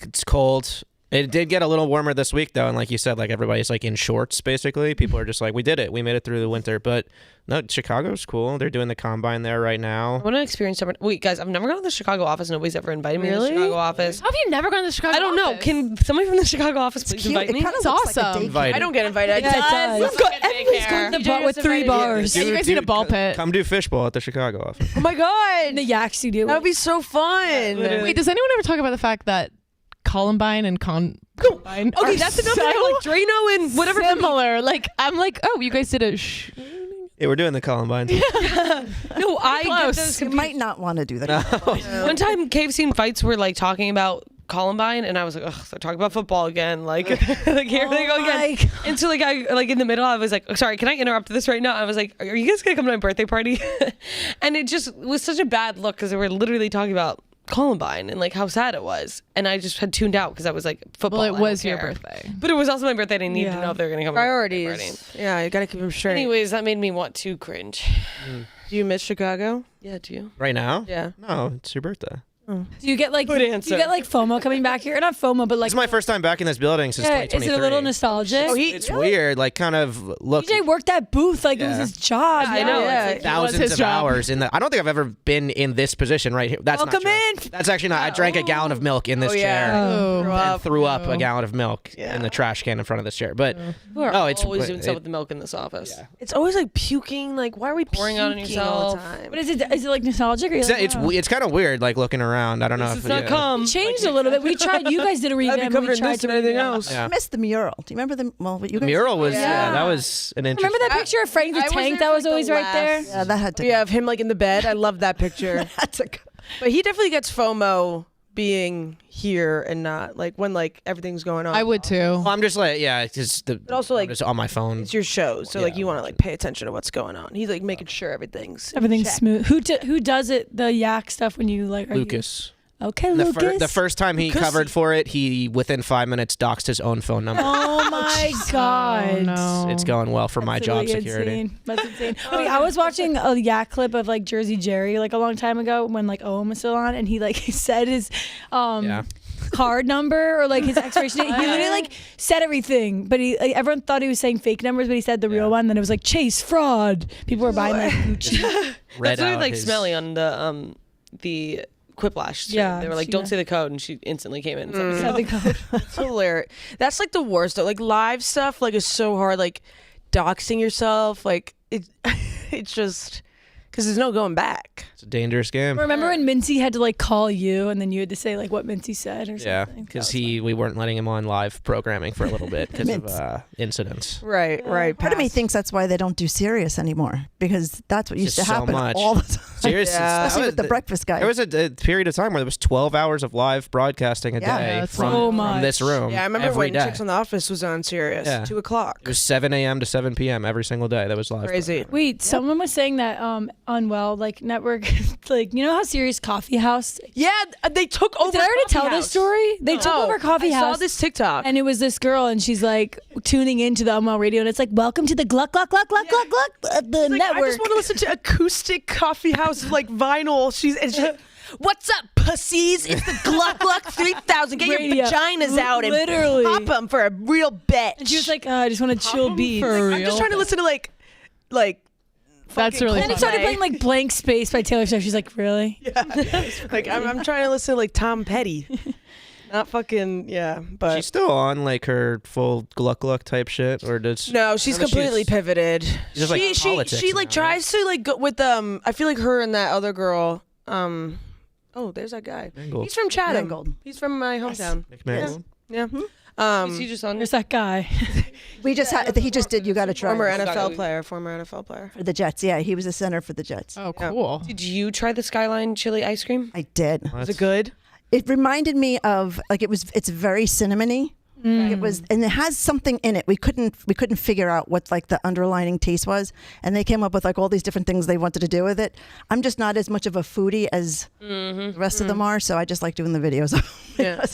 It's cold. It did get a little warmer this week though, and like you said, like everybody's like in shorts basically. People are just like, we did it, we made it through the winter. But no, Chicago's cool. They're doing the combine there right I now. want to experience different. Wait, guys, I've never gone to the Chicago office. Nobody's ever invited me to the Really? Chicago office. How have you never gone to the Chicago I don't know. office? Can somebody from the Chicago office please Cute. invite It me? kind of It's looks like awesome. a daycare. Invited. I don't get invited. Yeah, it does. We've got everybody's going to the bar with 3 bars. Yeah, you guys need a ball pit. Come do Fishbowl at the Chicago office. Oh my god, The yak studio. that would be so fun. Wait, does anyone ever talk about the fact that Columbine and Combine Okay, are that's enough. so Like Drano and whatever. similar? Like, I'm like, oh, you guys did a Yeah, we're doing the Columbine. No, I get Close. those You might not want to do that. One time, cave scene fights were like talking about Columbine, and I was like, ugh, they're talking about football again. Like, like here they go my again. And so, like, I like in the middle, I was like, sorry, can I interrupt this right now? I was like, are you guys gonna come to my birthday party? And it just was such a bad look because they were literally talking about Columbine and like how sad it was, and I just had tuned out because I was like, football. Well, I it don't was your care. birthday. But it was also my birthday, and I needed to know if they were gonna come. to my birthday Priorities. party. Yeah, you gotta keep them straight. Anyways, that made me want to cringe. Do you miss Chicago? Yeah, do you? Right now? Yeah. No, it's your birthday. Do you get like Good do answer. you get like FOMO coming back here? Or not FOMO, but like It's my first time back in this building since yeah, is 2023. it a little nostalgic? Oh, It's weird, like kind of look. DJ worked that booth like it was Yeah. his job. I know. Yeah. It's like, thousands his of job. hours in the. I don't think I've ever been in this position right here. That's Welcome not true. in. That's actually not. I drank a gallon of milk in this chair. And threw up a gallon of milk in the trash can in front of this chair. But we're no, it's always doing it- stuff with the milk in this office. It's always like puking. Like, why are we Pouring out on puking all the yourself. time? But is it like nostalgic or it's like, it's kind of weird, like looking around. I don't know This if is not come. changed a little bit? We tried. You guys did a revamp. I'd be covered We in tried this to and anything revamp. else. Yeah. I missed the mural. Do you remember the you The guys? mural was Yeah. that was an interesting. Remember that picture of Frank the I was Tank there that was for the always right there? last- Yeah, that had to. Yeah, of him like in the bed. I love that picture. That's a. But he definitely gets FOMO being here and not like when like everything's going on. I would too. Well, I'm just like, yeah, because But also like I'm just on my phone. it's your show, so like you want to like pay attention to what's going on. He's like making sure everything's check. smooth. Who does it? The yak stuff when you like Lucas. Okay, The, Lucas. the first time he covered for it, he within 5 minutes doxed his own phone number. Oh my god! No. It's going well for my That's job really security. Insane. That's insane. Wait, I was watching a yak clip of like Jersey Jerry like a long time ago when like Owen was still on, and he like said his card number or like his expiration date. He literally like said everything, but he like, everyone thought he was saying fake numbers, but he said the real one. Then it was like Chase fraud. People were buying like Gucci. Read That's what out like his- Smelly on the Quiplash. Yeah, They were like, she don't got- say the code, and she instantly came in. Said the code. It's hilarious. That's like the worst though. Like live stuff like is so hard. Like doxing yourself, like it's just because there's no going back. It's a dangerous game. Remember when Mincy had to like call you, and then you had to say like what Mincy said or Yeah, something? because we weren't letting him on live programming for a little bit because of Mints. incidents. Right. Part of me thinks that's why they don't do Sirius anymore, because that's what used to Just so happen much. all the time. Seriously, Yeah. Especially with the breakfast guy. There was a period of time where there was 12 hours of live broadcasting a Yeah. day that's from, so from much. this room. Yeah, I remember every when day. Chicks on the Office was on Sirius, Yeah. 2 o'clock. It was 7 a.m. to 7 p.m. every single day. That was live. Crazy. Wait, someone was saying that Unwell like network, like you know how Sirius Coffee House. Yeah, they took over. Did I already Coffee tell House. this story? They took No, over Coffee I House. saw this TikTok. And it was this girl, and she's like tuning into the Unwell radio, and it's like, "Welcome to the Gluck Gluck Gluck Gluck Gluck Gluck, the Like, network." I just want to listen to acoustic Coffee House like vinyl. She's what's up, pussies? It's the Gluck Gluck 3000. Get Radio. your vaginas out and Literally. pop them for a real bitch. And she was like, "I just want to chill beats." for I'm just trying to listen to like. That's really And then it funny. started playing like "Blank Space" by Taylor Swift. She's like, "Really?" Like I'm trying to listen to like Tom Petty, not fucking but She's still on like her full Gluck Gluck type shit, or does no, she's completely pivoted. just, like, politics She like now, tries to like go with I feel like her and that other girl. Oh, there's that guy. Mangold. He's from Chatham. Mangold. He's from my hometown. Nick Mangold? Yeah. Is he just on? There's that guy. We just had. He just did. You got to try Former it. NFL player. For the Jets. Yeah, he was a center for the Jets. Oh, cool. Did you try the Skyline chili ice cream? I did. Is it good? It reminded me of like it's very cinnamony. It was, and it has something in it. We couldn't figure out what like the underlining taste was, and they came up with like all these different things they wanted to do with it. I'm just not as much of a foodie as the rest of them are, so I just like doing the videos. Yeah.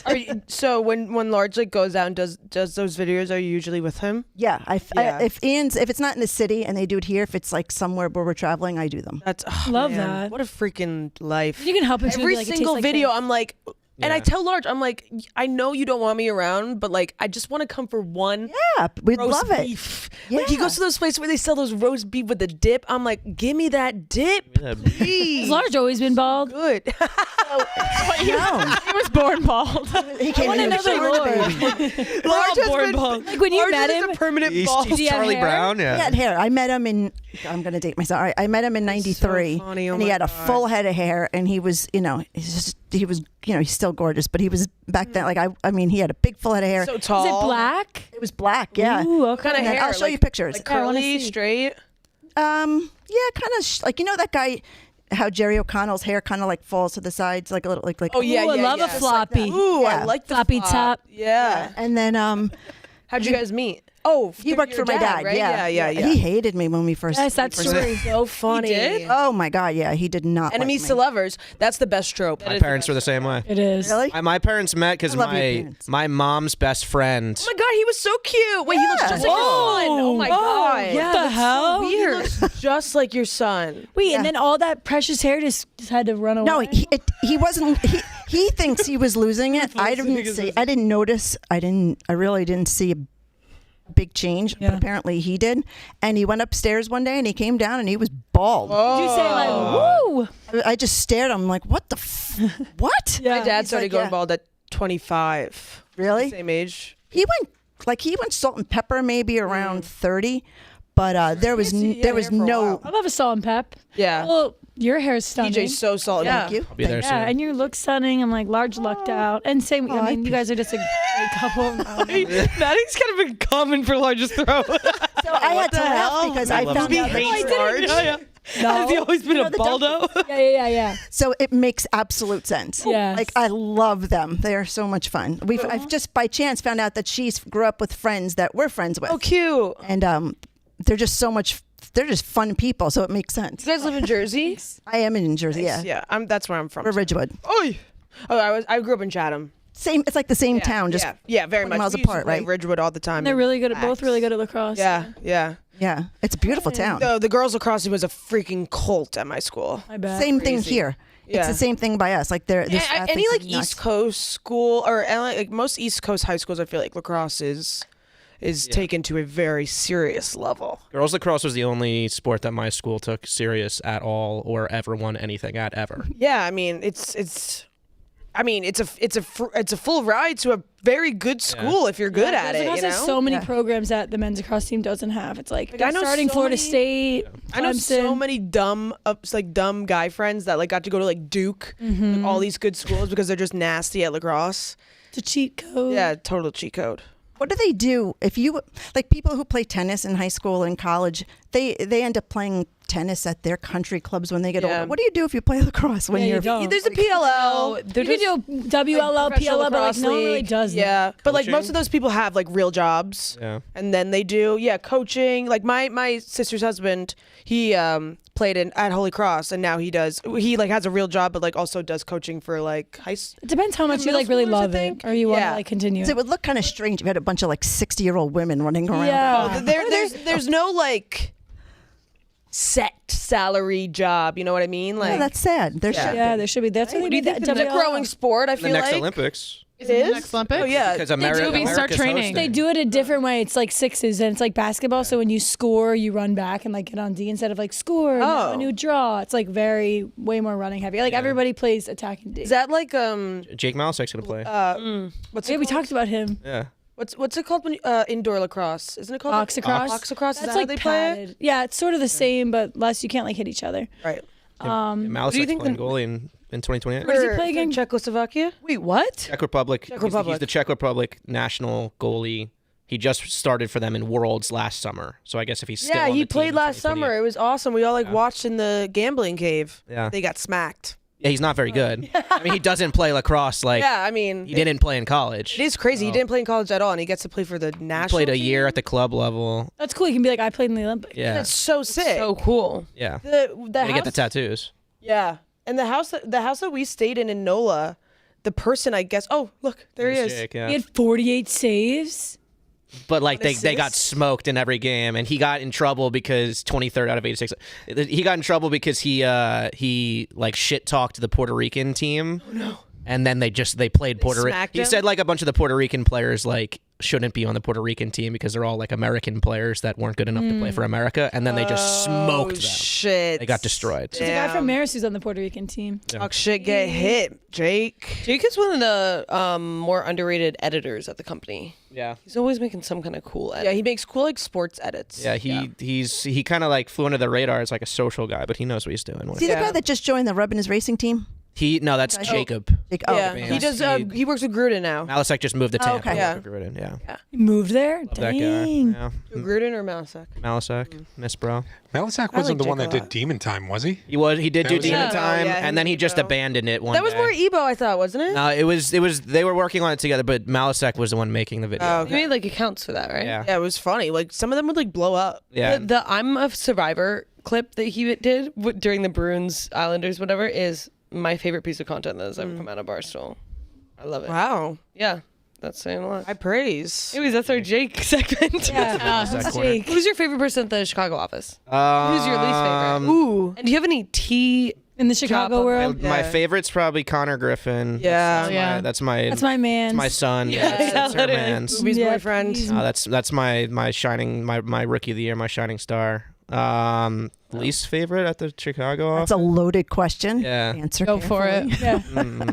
So when Large like goes out and does those videos, are you usually with him? Yeah, Yeah. if it's not in the city and they do it here, if it's like somewhere where we're traveling, I do them. That's Love man, that. What a freaking life. You can help him too, Every like, it tastes single like video, this. I'm like. And I tell Large, I'm like, I know you don't want me around, but like, I just want to come for one Yeah, we'd roast love it. beef. Like, he goes to those places where they sell those roast beef with the dip. I'm like, give me that dip, Has please. Large always been bald? Good. No, He was born bald. he came want in another and Lord. baby. Large has born been bald. Like when you Large met is him, a permanent He's, bald. he's he have Charlie hair? Brown, He yeah. had hair. I met him in. I'm gonna date myself. All right, I met him in '93, funny. Oh and he my had a God. full head of hair, and he was, he's still gorgeous, but he was back then. Like I mean, he had a big full head of hair. So is tall. it black? It was black, yeah. Ooh, okay. Kind of And then hair. I'll show you pictures. Like I wanna curly, see. straight. Yeah, kind of like that guy. How Jerry O'Connell's hair kind of like falls to the sides, like a little, like. Oh yeah, Ooh, I yeah, love yeah. a floppy. Ooh, Yeah. I like the Floppy flop. top. Yeah. And then How'd you guys meet? Oh, he worked for my dad. right? Yeah, Yeah. He hated me when we first. Yes, that first- story. So funny. did? Oh my god, yeah, he did not. Enemies like to me. lovers. That's the best trope. My parents were the same way. It is. Really? My parents met because I love your my parents. my mom's best friend. Oh my god, he was so cute. Wait, he looks just like your son. Oh my Whoa. god. Yeah, what the hell? He looks just like your son. Wait, Yeah. and then all that precious hair just had to run away? No, he wasn't. He thinks he was losing it. I didn't see. I didn't notice. I really didn't see a big change. Yeah. But apparently he did. And he went upstairs one day and he came down and he was bald. Did you say like, woo? I just stared at him like, what the what? Yeah. My dad He's started like, going yeah. bald at 25. Really? Same age. He went salt and pepper maybe around 30. But there was hair for a no. while. I love a salt and pep. Yeah. Well, your hair's stunning. DJ's so solid. Yeah. Thank you. I'll be there Yeah, soon. and you look stunning. I'm like, Large lucked out. And same, I mean, you guys are just a great couple. That is kind of a common for Large's throw. So I had to laugh because I love found it. out. Hates Large. No. Has he always been You know a the baldo? Yeah. So it makes absolute sense. Yes. Like I love them. They are so much fun. I've just by chance found out that she grew up with friends that we're friends with. Oh, cute. And they're just so much. They're just fun people, so it makes sense. You guys live in Jersey? I am in Jersey. Yeah. Yeah. That's where I'm from. We're Ridgewood. Oh, I grew up in Chatham. Same. It's like the same town, just very 20 much. miles We used to apart, play right? Ridgewood all the time. They're really good at both really good at lacrosse. Yeah. yeah. It's a beautiful town. So the girls lacrosse team was a freaking cult at my school. I bet. Same thing here. It's Yeah. the same thing by us. Like they're this Any like East Coast school or like most East Coast high schools, I feel like lacrosse is taken to a very serious level. Girls lacrosse was the only sport that my school took serious at all or ever won anything at ever. Yeah, I mean it's a full ride to a very good school if you're good at it. Lacrosse You know, has so many programs that the men's lacrosse team doesn't have. It's like I know starting so Florida many- State. I know so Clemson. many dumb guy friends that like got to go to like Duke, like, all these good schools because they're just nasty at lacrosse. It's a cheat code. Yeah, total cheat code. What do they do if you like people who play tennis in high school and college? They end up playing tennis at their country clubs when they get Yeah. older. What do you do if you play lacrosse when Yeah, you you're? don't. There's a PLL. You could do WLL, Professional PLL, but like lacrosse no one really league. does that. Yeah, but like Coaching? most of those people have like real jobs. Yeah. And then they do coaching. Like my sister's husband, he played at Holy Cross, and now he like has a real job, but like also does coaching for like It depends how much you middle like really schoolers, I love it think. or you want to Yeah. like continue. It would look kind of strange if you had a bunch of like 60-year-old women running around. Yeah. there's no like set salary job. You know what I mean? Like Yeah, that's sad. There should Yeah, there should be. That's what what we do you need. think? That It's a growing sport. I The feel next like Olympics. it is Next Olympics? Oh yeah, Because do. We start America's training. hosting. They do it a different way. It's like sixes and it's like basketball. So when you score, you run back and like get on D instead of like score, now Oh. a new draw. It's like way more running heavy. Like everybody plays attacking D. is that like Jake Malasek's gonna play. what's Yeah, it we called? talked about him. Yeah. What's it called when indoor lacrosse? Isn't it called Box across. Box across. Is That's that like how they play it? padded. Yeah, it's sort of the same, but less. You can't like hit each other. Right. Malasek do you think playing the- goalie in 2028. Where does he For- play again? for Czechoslovakia. Wait, what? Czech Republic. He's the Czech Republic national goalie. He just started for them in Worlds last summer. So I guess if he's still Yeah, on he the team played in last 2028 summer. It was awesome. We all like watched in the gambling cave. Yeah. They got smacked. Yeah, he's not very good. I mean, he doesn't play lacrosse like Yeah, I mean, he didn't play in college. it is crazy. He didn't play in college at all, and he gets to play for the He national. played a team? year at the club level. That's cool. You can be like, I played in the Olympics. Yeah. That's so sick. So cool. Yeah. the They house, get the tattoos. yeah, and the house that we stayed in NOLA, the person I guess. Oh, look, there he is. Jake, yeah. He had 48 saves. But like they got assists? smoked in every game, and he got in trouble because 23rd out of 86. He got in trouble because he like shit talked the Puerto Rican team. Oh no! And then they played Puerto Rican. smacked He him? said like a bunch of the Puerto Rican players like shouldn't be on the Puerto Rican team because they're all like American players that weren't good enough to play for America, and then they just smoked them. Shit. They got destroyed. There's a guy from Marist who's on the Puerto Rican team. Talk shit, get hit, Jake. Jake is one of the more underrated editors at the company. Yeah. He's always making some kind of cool edit. Yeah, he makes cool like sports edits. Yeah, he kind of like flew under the radar as like a social guy, but he knows what he's doing. Is he the guy that just joined the Rubbin' His racing team? No, that's Jacob. Oh, Yeah, man. he does. He works with Gruden now. Malasek just moved to Tampa. okay. Yeah. Gruden, yeah. He moved there? Love that guy. Dang. Yeah. Gruden or Malasek? Malasek, Miss Bro. Malasek wasn't like the one Jake that a did lot. Demon Time, was he? He did do was Demon it. Time, Yeah, and then he just Ebo. abandoned it one That was day. more Ebo, I thought, wasn't it? No, it was they were working on it together, but Malasek was the one making the video. Oh, He okay. made like accounts for that, right? Yeah. Yeah, it was funny. Like some of them would like blow up. Yeah. The I'm a Survivor clip that he did during the Bruins Islanders whatever is my favorite piece of content that has ever come out of Barstool. I love it. Wow, Yeah, that's saying a lot. high praise. Anyways, that's our Jake segment. Yeah. Malasek corner. Jake. Who's your favorite person at the Chicago office? Who's your least favorite? Ooh, And do you have any tea? In the Chicago Chop world? Yeah. My favorite's probably Connor Griffin. Yeah. That's my That's my man. my son. Yeah, that's her that is. man's. Booby's boyfriend. That's my shining my rookie of the year, my shining star. Least favorite at the Chicago That's office. a loaded question. Yeah. Answer Go for carefully. it. Yeah.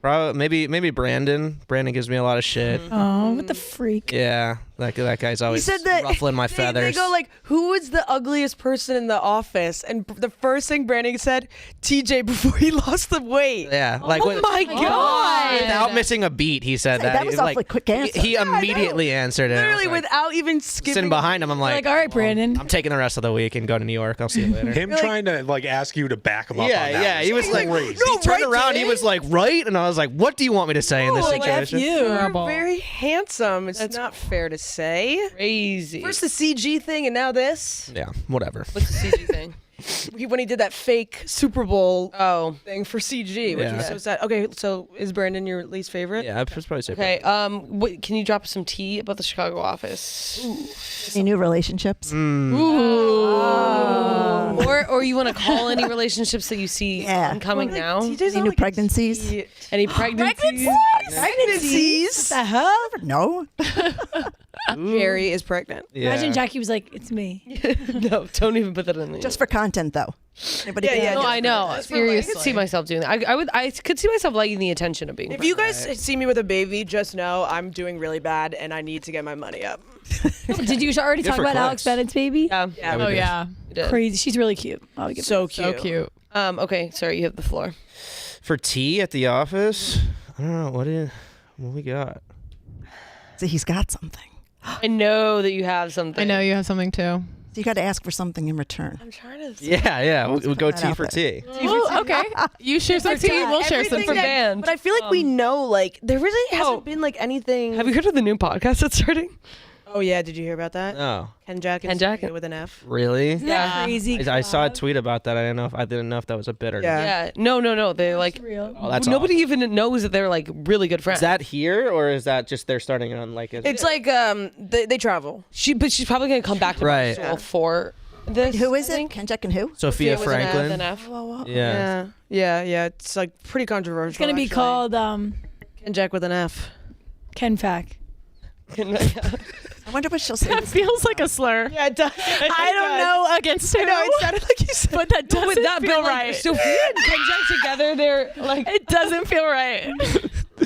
Probably maybe Brandon. Brandon gives me a lot of shit. Oh, what the freak. Yeah, That guy's always said that ruffling my feathers. They go like, who was the ugliest person in the office? And the first thing Brandon said, TJ before he lost the weight. Yeah, like Oh my God. without missing a beat, he said that. That was He, awfully like, quick answer. He immediately answered it. I Literally was like, without even skipping. sitting behind him, I'm like, Like, all right, Brandon. I'm taking the rest of the week and going to New York. I'll see you later. Him trying to like ask you to back him up. Yeah, on that yeah. He was like, crazy. he turned right, around. He Jay? was like, right, and I was like, what do you want me to say in this like, F situation? you. Terrible. Very handsome. It's not fair to say. Crazy. First the CG thing and now this. Yeah, whatever. What's the CG thing? When he did that fake Super Bowl Oh. thing for CG, which Yeah. is so sad. Okay, so is Brandon your least favorite? Yeah, I'd probably say. Okay. Can you drop some tea about the Chicago office? Any new relationships? Or you want to call any relationships that you see Yeah. coming now? TJ's Any not new like pregnancies? Any pregnancies? Pregnancies. The hell? No. Jerry is pregnant. Yeah. Imagine Jackie was like, "It's me." No, don't even put that in there. Just for content, though. Anybody Yeah, got- yeah. No, I know. Just for Seriously, I like- could see myself doing that. I could see myself liking the attention of being. If you guys see me with a baby, just know I'm doing really bad and I need to get my money up. Did you already talk for about clicks. Alex Bennett's baby? yeah, Yeah, Oh yeah. we did. Crazy. She's really cute. I'll give so it. cute. So cute. Okay, sorry, you have the floor. For tea at the office, I don't know what we got. So he's got something. I know that you have something. I know you have something too. So you got to ask for something in return. I'm trying to. Yeah. We'll go that tea out for there. tea. Oh, okay. You share some tea. We'll share some Everything for that- band. But I feel like we know, like, there really hasn't been like anything. Have you heard of the new podcast that's starting? Oh yeah, did you hear about that? Oh, Ken Jack and Ken Jack. Sophia with an F. really? Isn't that crazy? I saw a tweet about that. I didn't know if that was a bit or Yeah. not. Yeah. No. They're like. real. Oh, that's Nobody awesome. even knows that they're like really good friends. Is that here or is that just they're starting on like? It's like they travel. But she's probably gonna come back to Right. Barstool for this. Who is I it? think. Ken Jack and who? Sophia With an F, Franklin. an F. Yeah. Yeah. It's like pretty controversial. It's gonna be actually. called Ken Jack with an F. Ken Fack. I wonder what she'll say. That feels like a slur. Yeah, it does. I don't know against who. No, it sounded like you said. but that doesn't With that, feel but like right. Sophia and Ken Jack together, they're like It doesn't feel right.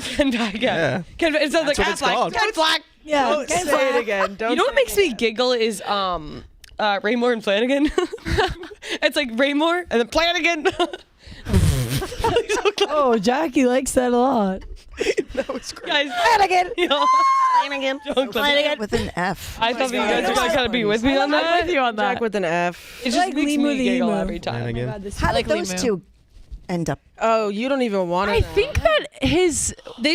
Ken Jack. Yeah. Ken, it sounds That's like what it's called. Ken Black. Yeah. Don't Ken say Fack. it again. Don't. You know what say makes it me giggle is Raymore and Flanagan. It's like Raymore and then Flanagan. Oh, Jackie likes that a lot. Guys, Flanagan. You know, Flanagan. Flanagan. With an F. I thought you guys were gonna kind of be with me on that. I'm with you on that. Jack with an F. It just like makes Limu me the giggle emu. every time. Again. God, this How did like those Limu. two end up? Oh, you don't even want I to. think that They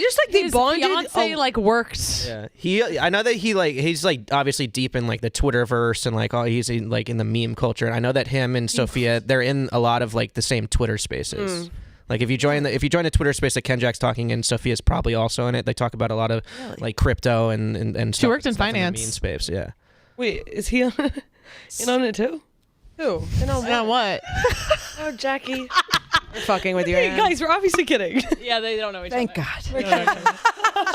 just like they his bonded. fiance like worked. Yeah, I know that he's like obviously deep in like the Twitterverse and like he's in, like in the meme culture. And I know that him and Sophia they're in a lot of like the same Twitter spaces. Like if you join the Twitter space that Ken Jack's talking in, Sophia's probably also in it. They talk about a lot of like crypto and stuff. She worked in stuff finance. the meme space, yeah. Wait, is he on, in on it too? Who? Now what? Oh, Jackie. We're fucking with you. Hey Ann. guys, we're obviously kidding. Yeah, they don't know each Thank other. God.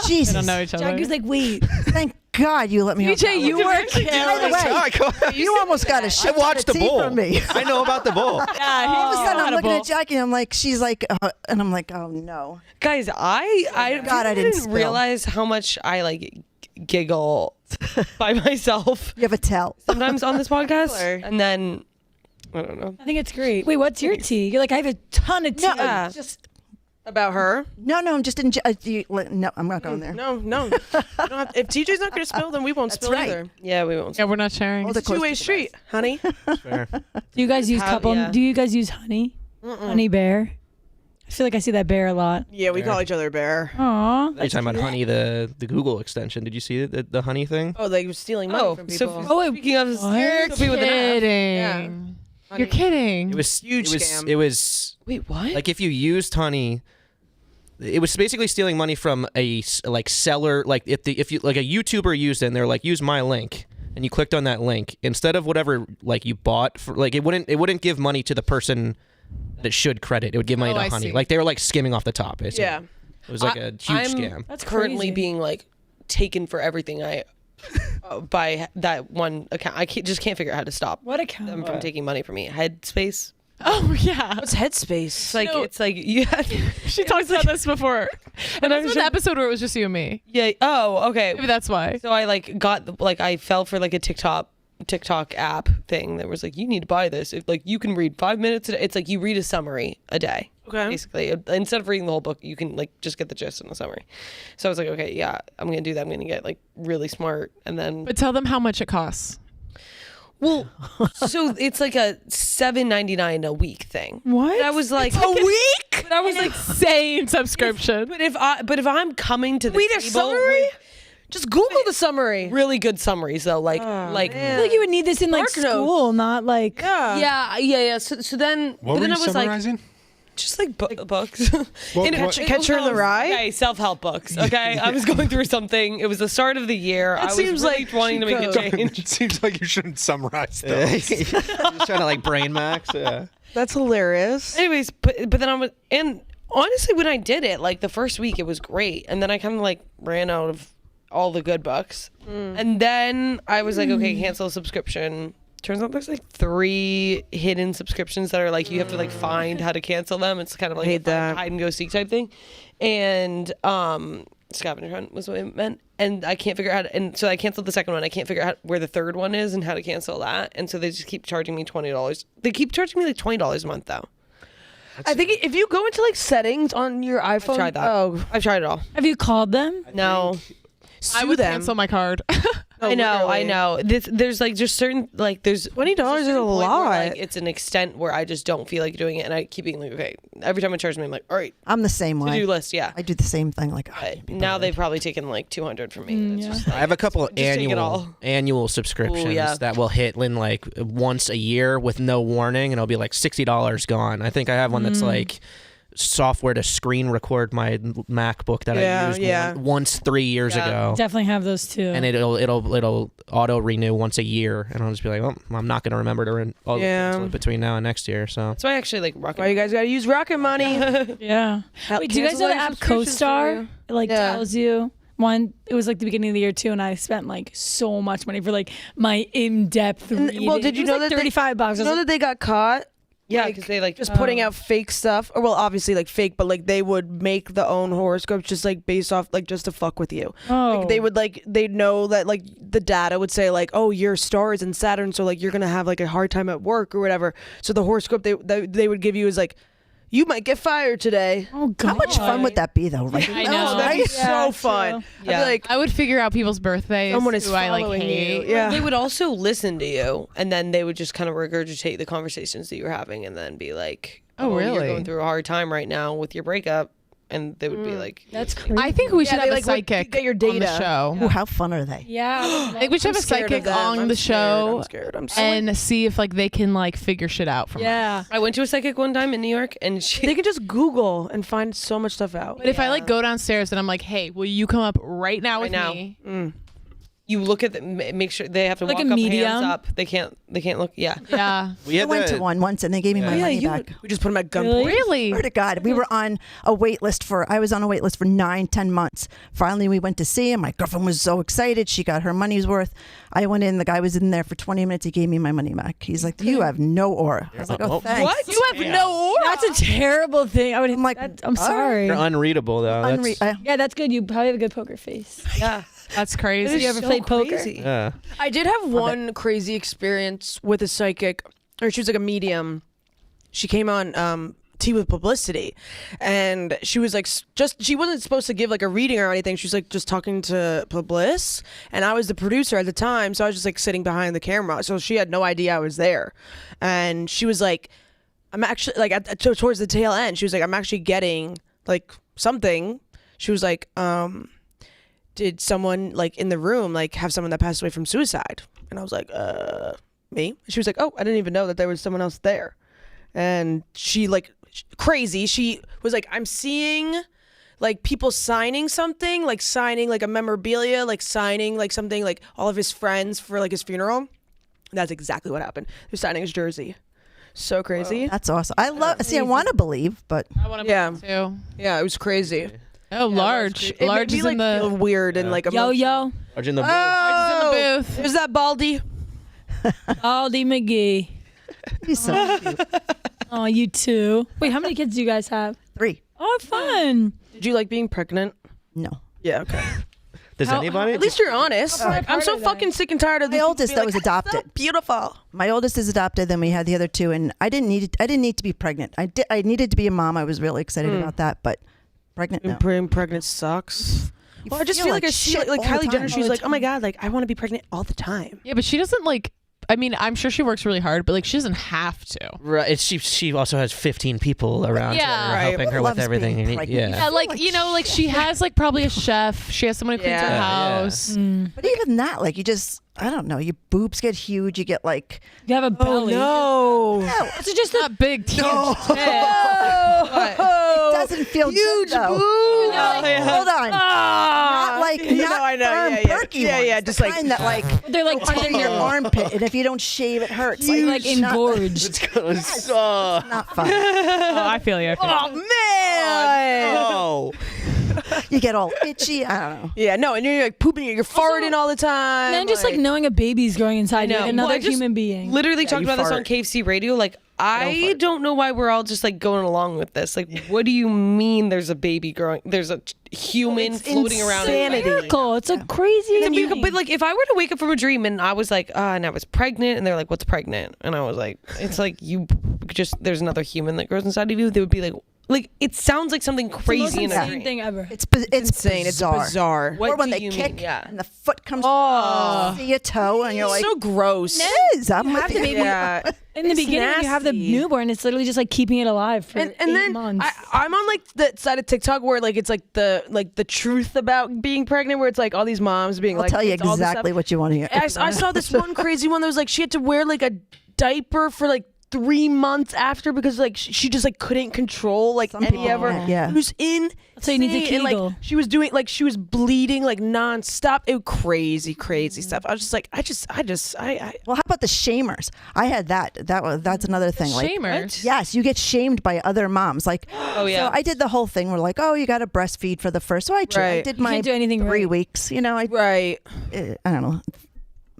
Jesus. They don't know each other. Jackie's like, wait. Thank God you let me. DJ, you were By the way, you almost got a I shit watched the ton of tea bowl. from me. I know about the bowl. Yeah, All of a sudden, I'm looking bull. at Jackie, and I'm like, she's like, and I'm like, oh no. Guys, I God, I didn't spill. realize how much I like giggle by myself You have a tell. sometimes on this podcast, Killer. and then I don't know. I think it's great. Wait, what's your tea? You're like, I have a ton of tea. No, just About her? no. I'm just in. No, I'm not going there. No. You don't have, if TJ's not going to spill, then we won't spill right. either. Yeah, we won't. Yeah, we're not sharing. Hold it close Two-way to the street, honey. Fair. Do you guys use Have- couple? yeah. Do you guys use honey? Honey bear. I feel like I see that bear a lot. Yeah, we call each other bear. Aw. Are you talking about Honey, the Google extension? Did you see the Honey thing? Oh, they were stealing money Oh, from people. so speaking of Sophie with an F. Kidding. You're kidding. It was Huge it was, scam. It was Wait, what? like if you used Honey, it was basically stealing money from a like seller. Like if you like a YouTuber used it, and they're like, use my link, and you clicked on that link instead of whatever like you bought for, like it wouldn't give money to the person that it should credit. It would give money to I Honey. see. Like they were like skimming off the top. Basically. Yeah. It was like a huge I'm scam. That's currently crazy. being like taken for everything I by that one account. I just can't figure out how to stop What them account? from taking money from me. Headspace. Oh yeah. What's Headspace? It's like No. it's like you have She talked about this before. And I was in an episode where it was just you and me. yeah. Oh, okay. Maybe that's why. So I like got like I fell for like a TikTok app thing that was like, you need to buy this. If like you can read 5 minutes a day. It's like you read a summary a day. Okay. Basically, instead of reading the whole book, you can like just get the gist in the summary. So I was like, okay, yeah, I'm gonna do that. I'm gonna get like really smart, and then But tell them how much it costs. well, so it's like a $7.99 a week thing. What? And I was like a week? But I was like, Insane subscription. but if I'm coming to the Read a table summary? with Just Google the summary. really good summaries though, like man. I feel like you would need this in like Dark notes. school, not like. yeah. So then, What but were then you I was like, summarizing? just like books. What- And what- Catcher in the Rye? Okay, self-help books. Okay, I was going through something. It was the start of the year. I was seems really like wanting to make a cheat code. change. It seems like you shouldn't summarize those. Just trying to like brain max. Yeah. That's hilarious. Anyways, but then I was, and honestly, when I did it, like the first week, it was great, and then I kind of like ran out of all the good books, and then I was like, okay, cancel the subscription. Turns out there's like 3 hidden subscriptions that are like you have to like find how to cancel them. It's kind of like Hate a that. hide and go seek type thing, and scavenger hunt was what it meant, and I can't figure out how to, and so I canceled the second one. I can't figure out where the third one is and how to cancel that, and so they just keep charging me $20. They keep charging me like $20 a month though. I think if you go into like settings on your iPhone, Tried that. oh, I've tried it all. Have you called them? No. I would cancel my card. I know. There's like just certain like there's $20 is a point where, lot. like, it's an extent where I just don't feel like doing it, and I keep being like, okay. Every time it charges me, I'm like, all right, I'm the same way. to-do list, yeah. I do the same thing. Like, oh, But now they've probably taken like $200 from me. and it's yeah. just I have a couple of take it all. annual subscriptions yeah. that will hit in like once a year with no warning, and it'll be like $60 gone. I think I have one that's like software to screen record my MacBook that I used once 3 years ago. Definitely have those too. And it'll auto renew once a year, and I'll just be like, oh, I'm not gonna remember to cancel it between now and next year. So That's why I actually like Rocket. Why you guys gotta use Rocket Money? yeah. Wait, do you guys know the app CoStar? It like tells you. One, it was like the beginning of the year too, and I spent like so much money for like my in-depth reading. Well, did you know like that $35? You know that they got caught? Yeah, like, because they like just putting out fake stuff, or well, obviously like fake, but like they would make the own horoscopes just like based off like just to fuck with you. Oh. Like, they would like they'd know that like the data would say like, oh, your star is in Saturn, so like you're gonna have like a hard time at work or whatever. So the horoscope they would give you is like, you might get fired today. Oh God. how much fun would that be though? Like, I know. That'd be Yeah, so fun. true. I'd be like, I would figure out people's birthdays. someone is who I like following hate. you. Yeah. They would also listen to you, and then they would just kind of regurgitate the conversations that you were having, and then be like, Oh, You're really? going through a hard time right now with your breakup," and they would be like, That's crazy. I think we should Yeah, have they, a like, would psychic get your on the data. show. ooh, how fun are they? Yeah. I think we should have a scared of psychic them. on I'm the scared. show I'm scared. I'm scared. and see if like they can like figure shit out from us. Yeah. I went to a psychic one time in New York, and she They could just Google and find so much stuff out. But if I like go downstairs and I'm like, hey, will you come up right now with now. me? you look at make sure they have to Like walk a up, medium? hands up. They can't look. Yeah. Yeah. we I had went the- to one once and they gave me my money back. We just put them at gunpoint. Really? Really? Swear to God, we were on a wait list I was on a wait list for 9-10 months. Finally, we went to see him. My girlfriend was so excited. She got her money's worth. I went in. The guy was in there for 20 minutes. He gave me my money back. He's like, you have no aura. I was like, oh, thanks. What? You have no aura. That's a terrible thing. I'm like, I'm sorry. You're unreadable though. Yeah, that's good. You probably have a good poker face. Yeah. That's crazy. Have you ever played poker? Yeah. I did have one crazy experience with a psychic, or she was like a medium. She came on Tea with Publicity, and she was like she wasn't supposed to give like a reading or anything. She was like just talking to Publis, and I was the producer at the time, so I was just like sitting behind the camera. So she had no idea I was there, and she was like, "I'm actually like towards the tail end." She was like, "I'm actually getting like something." She was like, did someone like in the room like have someone that passed away from suicide? And I was like, me? She was like, oh, I didn't even know that there was someone else there. And she like crazy. She was like, I'm seeing like people signing something, like signing like a memorabilia, like signing like something, like all of his friends for like his funeral. That's exactly what happened. They're signing his jersey. So crazy. That's awesome. I want to believe, but I want to Yeah. too. Yeah, it was crazy. Oh, large. It Large made me, is like, in feel the weird and like Yo, yo. Arjun the Oh, in the booth. There's that Baldy. Aldi McGee. he's so cute. Oh, you too. Wait, how many kids do you guys have? 3. Oh, fun. Did you like being pregnant? No. Yeah, okay. Does anybody? At least you're honest. I'm so fucking sick and tired of My these oldest people that being was like, "That's so adopted. beautiful. My oldest is adopted. Then we had the other 2, and I didn't need to be pregnant. I needed to be a mom. I was really excited about that, but pregnant. No. Being pregnant sucks. You Well, I just feel like I see shit like all the Kylie time. Jenner. She's like, oh my god, like I want to be pregnant all the time. Yeah, but she doesn't like. I mean, I'm sure she works really hard, but like she doesn't have to. Right. It's, she also has 15 people around Yeah. her Right. helping her Loves with everything. being And pregnant. Yeah, like you know, like she has like probably a chef. She has someone who cleans her Yeah. house. But even that, like, you just, I don't know, your boobs get huge. You get like, You have a belly. No. It's just a Not big, huge it doesn't feel Huge good, though. boobs. Hold on. Not like, You not know, I know. firm, Yeah, yeah. perky Yeah, ones. yeah, The just like- kind that like they're like under your armpit, and if you don't shave, it hurts. like Not- engorged. Not fun. Oh, I feel you. Oh man. Oh. You get all itchy. I don't know. Yeah, no, and you're like pooping, you're farting all the time. And then just like knowing a baby's growing inside you, know. another Well, I just human being. Literally talked you about this fart. on KFC radio. Like, I don't know why we're all just like going along with this. Like, what do you mean there's a baby growing? There's a human It's floating around. insanity. Miracle. It's a crazy. And but like, if I were to wake up from a dream and I was like, and I was pregnant, and they're like, "What's pregnant?" and I was like, "It's like you just there's another human that grows inside of you." They would be like, it sounds like something crazy in a insane dream. thing ever. It's insane. Bizarre. It's bizarre. What Or when do they you kick mean? Yeah. and the foot comes Oh. see your toe, and you're like, so gross. it is. I'm with have the you. baby- Yeah. In the It's beginning, when you have the nasty. newborn, it's literally just like keeping it alive for and 8 then months. I'm on like the side of TikTok where like it's like the truth about being pregnant, where it's like all these moms being I'll like, tell you it's all this exactly stuff. what you want to hear. I saw this one crazy one that was like she had to wear like a diaper for like 3 months after because like she just like couldn't control like any people of her. can't, yeah. It was in. So you need to and, like Kegel. she was doing like she was bleeding like nonstop. It was crazy stuff. I was just like I Well, how about the shamers? I had that. That's another thing. Like, Shamers. yes, you get shamed by other moms. Like, Oh yeah. so I did the whole thing. We're like, oh, you got to breastfeed for the first. So I tried. I Right. did You my can't do anything 3 right. weeks. You know, right. I don't know.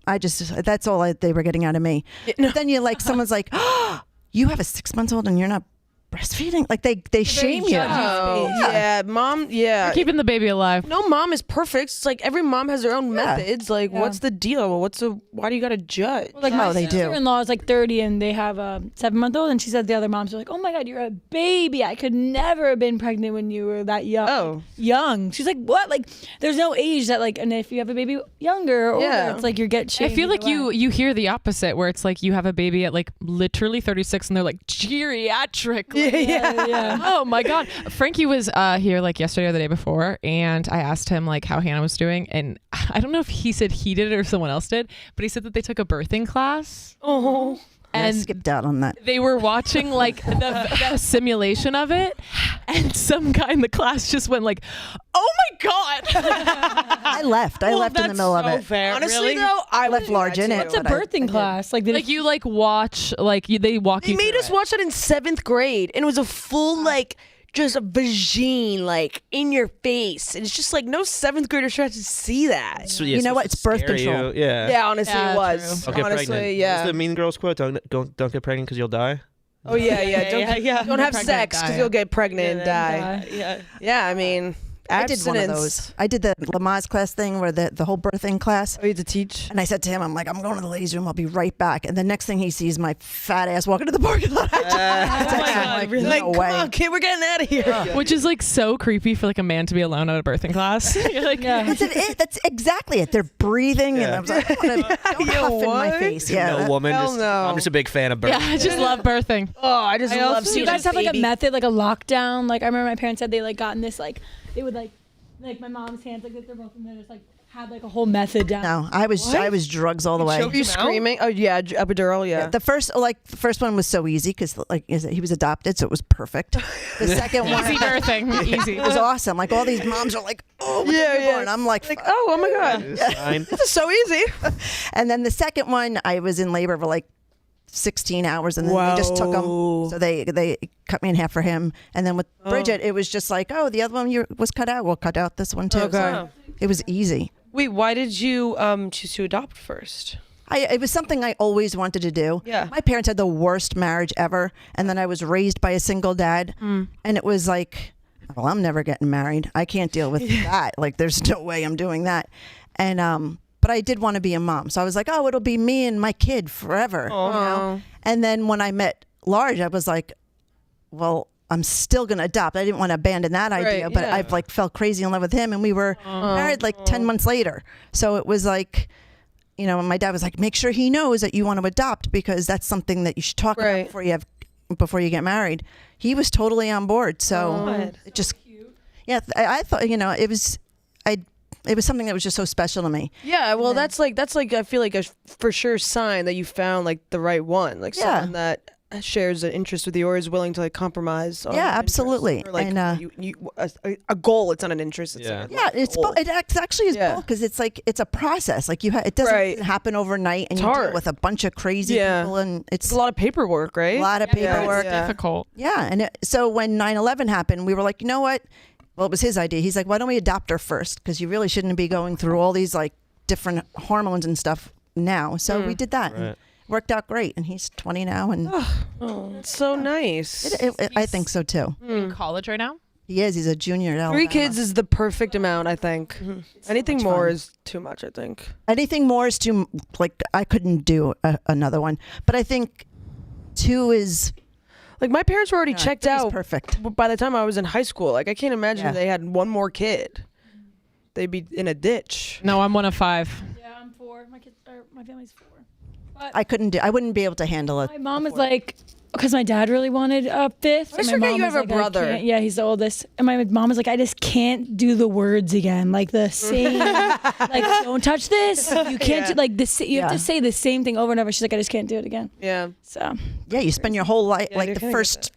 I just that's all they were getting out of me. no. But then you like someone's like, oh, you have a 6-month-old and you're not breastfeeding. Like they shame you. Oh yeah, mom. Yeah. Keeping the baby alive. No mom is perfect. It's like every mom has their own methods. Like, what's the deal? Why do you got to judge? Like Oh, my they do. sister-in-law is like 30 and they have a 7-month-old, and she said the other moms are like, "Oh my god, you're a baby. I could never have been pregnant when you were that young." Oh. Young. She's like, "What? Like, there's no age that like, and if you have a baby younger or older, Yeah. it's like you get I shamed. feel like either way. you hear the opposite where it's like you have a baby at like literally 36 and they're like geriatric. Like, yeah. oh my god. Frankie was here like yesterday or the day before, and I asked him like how Hannah was doing, and I don't know if he said he did it or someone else did, but he said that they took a birthing class. Oh. I And skipped out on that. they were watching like the simulation of it, and some guy in the class just went like, "Oh my god!" I left. I left in the middle of it. Fair. Honestly really? though, I left would do large that in too. it. It's a but I birthing did. class. Like, Like you like watch like they walk They you. made through us it. watch that in 7th grade, and it was a full like just a vagine like in your face, and it's just like no 7th grader should have to see that. So, yeah, You know what? supposed It's to birth scare control. you. Yeah. Yeah, honestly, Yeah, it was. Don't get Honestly, pregnant. yeah. What's the Mean Girls quote? Don't get pregnant because you'll die. Oh yeah, yeah. yeah. Don't have Pregnant, sex die. because you'll get pregnant and die. Yeah. Yeah, I mean, I did one of abstinence. those. I did the Lamaze class thing where the whole birthing class. Oh, you had to teach. And I said to him, I'm like, I'm going to the ladies' room. I'll be right back. And the next thing he sees, my fat ass walking to the parking lot. I text him, God, like, really? no Like, way. come on, kid, we're getting out of here. Which is like so creepy for like a man to be alone at a birthing class. You're like, That's exactly it. They're breathing, and I was like, don't huff in my what? face. Yeah, No woman. hell Just, no. I'm just a big fan of birth. yeah, I just love birthing. Oh, I just love Do seeing you guys have like a baby. method, like a lockdown? Like I remember my parents said they like got in this like they would like my mom's hands like they're both and they just like had like a whole method down. No, I was drugs all the way. Are you screaming? Oh yeah, epidural. Yeah. The first one was so easy because like he was adopted, so it was perfect. The second one Easy birthing. Easy. it was awesome. Like all these moms are like, oh, what's Yeah, the newborn? yeah. I'm like, Like, oh my god, Fine. this is so easy. and then the second one, I was in labor for like 16 hours, and then they just took him. Whoa. So they cut me in half for him. And then with Bridget, it was just like, oh, the other one was cut out. We'll cut out this one too. Okay. So it was easy. Wait, why did you choose to adopt first? It was something I always wanted to do. Yeah. My parents had the worst marriage ever, and then I was raised by a single dad, and it was like, well, I'm never getting married. I can't deal with that. Like, there's no way I'm doing that. And but I did want to be a mom, so I was like, oh, it'll be me and my kid forever. You know? And then when I met Large, I was like, well, I'm still going to adopt. I didn't want to abandon that idea, but I've like fell crazy in love with him, and we were married like 10 months later. So it was like, you know, my dad was like, make sure he knows that you want to adopt, because that's something that you should talk about before you get married. He was totally on board. So it just, I thought, you know, it was something that was just so special to me. Yeah, well, that's like I feel like a for sure sign that you found like the right one, like someone that shares an interest with you or is willing to like compromise. On Absolutely. Or, like, and a goal. It's not an interest. It's it actually is both, because it's like it's a process. Like it doesn't happen overnight, and you deal with a bunch of crazy people, and it's a lot of paperwork, right? A lot of paperwork. It's difficult. Yeah, and so when 9/11 happened, we were like, you know what? Well, it was his idea. He's like, why don't we adopt her first? Because you really shouldn't be going through all these like different hormones and stuff now. So we did that. And worked out great, and he's 20 now, and it's so nice. I think so too. In college right now? He is. He's a junior at Alabama. 3 kids is the perfect amount, I think. Anything more is too much, I think. Anything more is too, like, I couldn't do another one. But I think 2 is... Like, my parents were already checked out perfect by the time I was in high school. Like, I can't imagine they had one more kid. They'd be in a ditch. No, I'm one of 5. Yeah, I'm 4. My family's 4. But I wouldn't be able to handle it. my mom was like, because my dad really wanted a 5th. I just forget you have a brother. Yeah, he's the oldest. And my mom was like, I just can't do the words again. Like the same, like, don't touch this. You can't do, like, this. You have to say the same thing over and over. She's like, I just can't do it again. Yeah. So. Yeah, you spend your whole life, like the first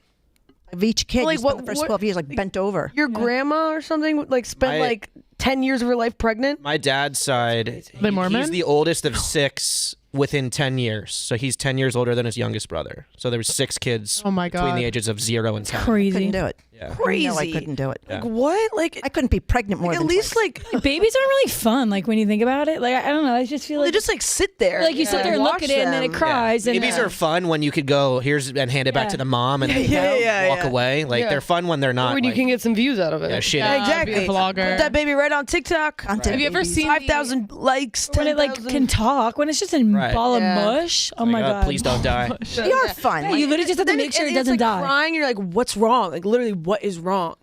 of each kid, Like, you spend the first 12 years like bent over. Your grandma or something like spent like 10 years of her life pregnant? My dad's side, Mormon? he's the oldest of 6 within 10 years. So he's 10 years older than his youngest brother. So there was 6 kids between the ages of 0 and 10. Crazy. Couldn't do it. Yeah. Crazy. No, I couldn't do it. Like, what? Like, I couldn't be pregnant more at than least twice. like Babies aren't really fun. Like when you think about it, like I don't know. I just feel they like just like sit there. like you sit there and look watch at it, and then it them. cries. And Babies are fun when you could go and hand it back to the mom and walk away. Like they're fun when they're not. When you like, can get some views out of it. yeah, shit. Yeah. Exactly. Be a vlogger. Put that baby right on TikTok. Content Have you ever babies. seen 5,000 likes. when it like 10,000. can talk, when it's just a ball of mush. Oh my god! Please don't die. They are fun. Yeah, you literally just have to make sure it doesn't like die. Crying, you're like, what's wrong? Like literally, what is wrong?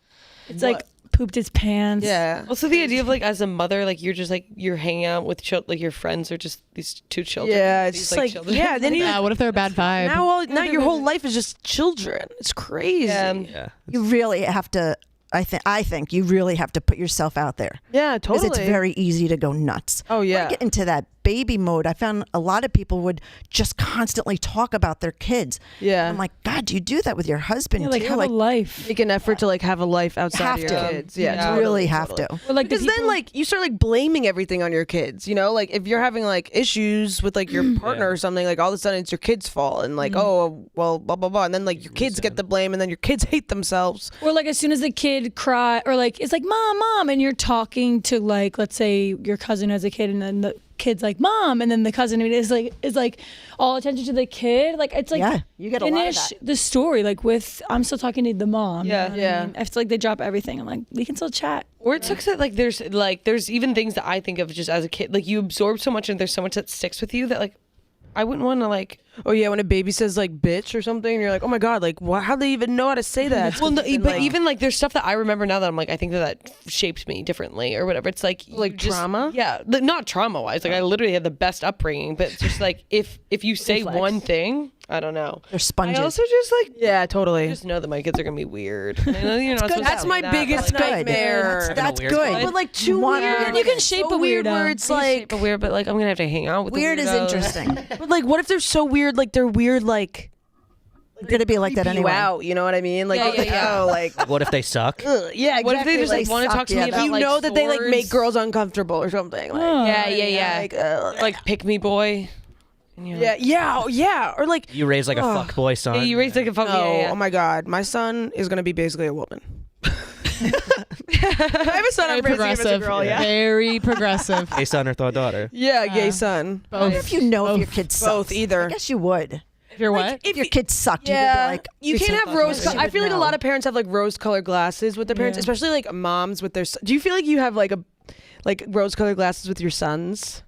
It's like pooped its pants. Yeah. Also, the idea of like as a mother, like you're just like you're hanging out with like your friends are just these 2 children. Yeah, it's These, just like children. yeah. Then you What if they're a bad vibe? now your whole life is just children. It's crazy. Yeah. You really have to. I think you really have to put yourself out there. Yeah, Because totally. it's very easy to go nuts. Oh, yeah. When I get into that baby mode, I found a lot of people would just constantly talk about their kids. Yeah. I'm like, God, do you do that with your husband Yeah, like too? have a life. Make an effort to like have a life outside Have of your to. kids. Yeah, You totally, really have totally. to. Or like the Because then people- like you start like blaming everything on your kids, you know? Like if you're having like issues with like your partner or something, like all of a sudden it's your kid's fault and like, oh, well, blah, blah, blah. And then like your kids get the blame and then your kids hate themselves. Or like as soon as the kid cry or like it's like mom, and you're talking to like let's say your cousin has a kid and then the kid's like mom, and then the cousin is like all attention to the kid. Like it's like Yeah, you get a lot of finish that. the story like with I'm still talking to the mom. Yeah. you know what Yeah. I mean? I feel like they drop everything. I'm like we can still chat. Or it sucks that like there's even things that I think of just as a kid, like you absorb so much and there's so much that sticks with you that like I wouldn't want to like. Oh yeah, when a baby says like bitch or something, and you're like, oh my god, like how do they even know how to say that? It's Well, no, 'cause it's but been, like, even like there's stuff that I remember now that I'm like I think that shaped me differently or whatever. It's like you just- trauma? Yeah, not trauma wise. Like I literally had the best upbringing, but it's just like if you say one thing, I don't know. They're sponges. I also just like yeah, totally. just know that my kids are gonna be weird. And I know you're not supposed to That's say my that, biggest but, like, nightmare. That's weird good. side. But like too Want weird. You can shape so a weird weirdo. where it's You can like shape a weird, but like I'm gonna have to hang out with. Weird the is weirdos. interesting. But like, what if they're so weird? Like they're weird. Like You're gonna be like that creep you anyway. out. You know what I mean? Like, Yeah, yeah, yeah. oh, like What if they suck? yeah. What if they exactly, just like want to suck, talk to yeah, me that- about you like know that they like make swords? girls uncomfortable or something? Like, Yeah, yeah, yeah. like, Like pick me boy. And you're like, yeah, or like, You raise like a fuck boy son. yeah, you raise like a fuck. oh, Yeah, yeah. oh my god, my son is gonna be basically a woman. I have a son. I'm Very raising him as a progressive. girl. Yeah. Very progressive. A son or daughter. Yeah, gay son. I don't know if you know if your kid sucks. Both, either. I guess you would. If you're what? If your kid sucked, Yeah, you would be like, you can't have rose. You I would feel like a know. lot of parents have like rose-colored glasses with their parents, especially like moms with their. Do you feel like you have like rose-colored glasses with your sons?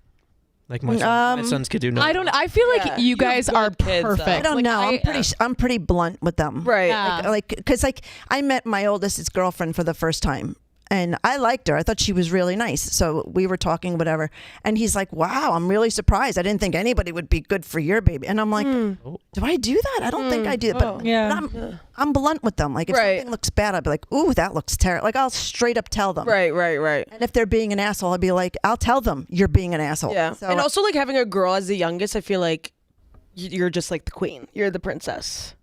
Like my sons could do no. I feel like you guys are kids, though. perfect. I don't Like, know. I'm pretty blunt with them. Right. Yeah. Because I met my oldest girlfriend for the first time. And I liked her. I thought she was really nice. So we were talking, whatever. And he's like, wow, I'm really surprised. I didn't think anybody would be good for your baby. And I'm like, do I do that? I don't think I do. But, but I'm blunt with them. Like, if something looks bad, I'll be like, ooh, that looks terrible. Like, I'll straight up tell them. Right. And if they're being an asshole, I'll be like, I'll tell them you're being an asshole. Yeah. So, And also like having a girl as the youngest, I feel like you're just like the queen. You're the princess.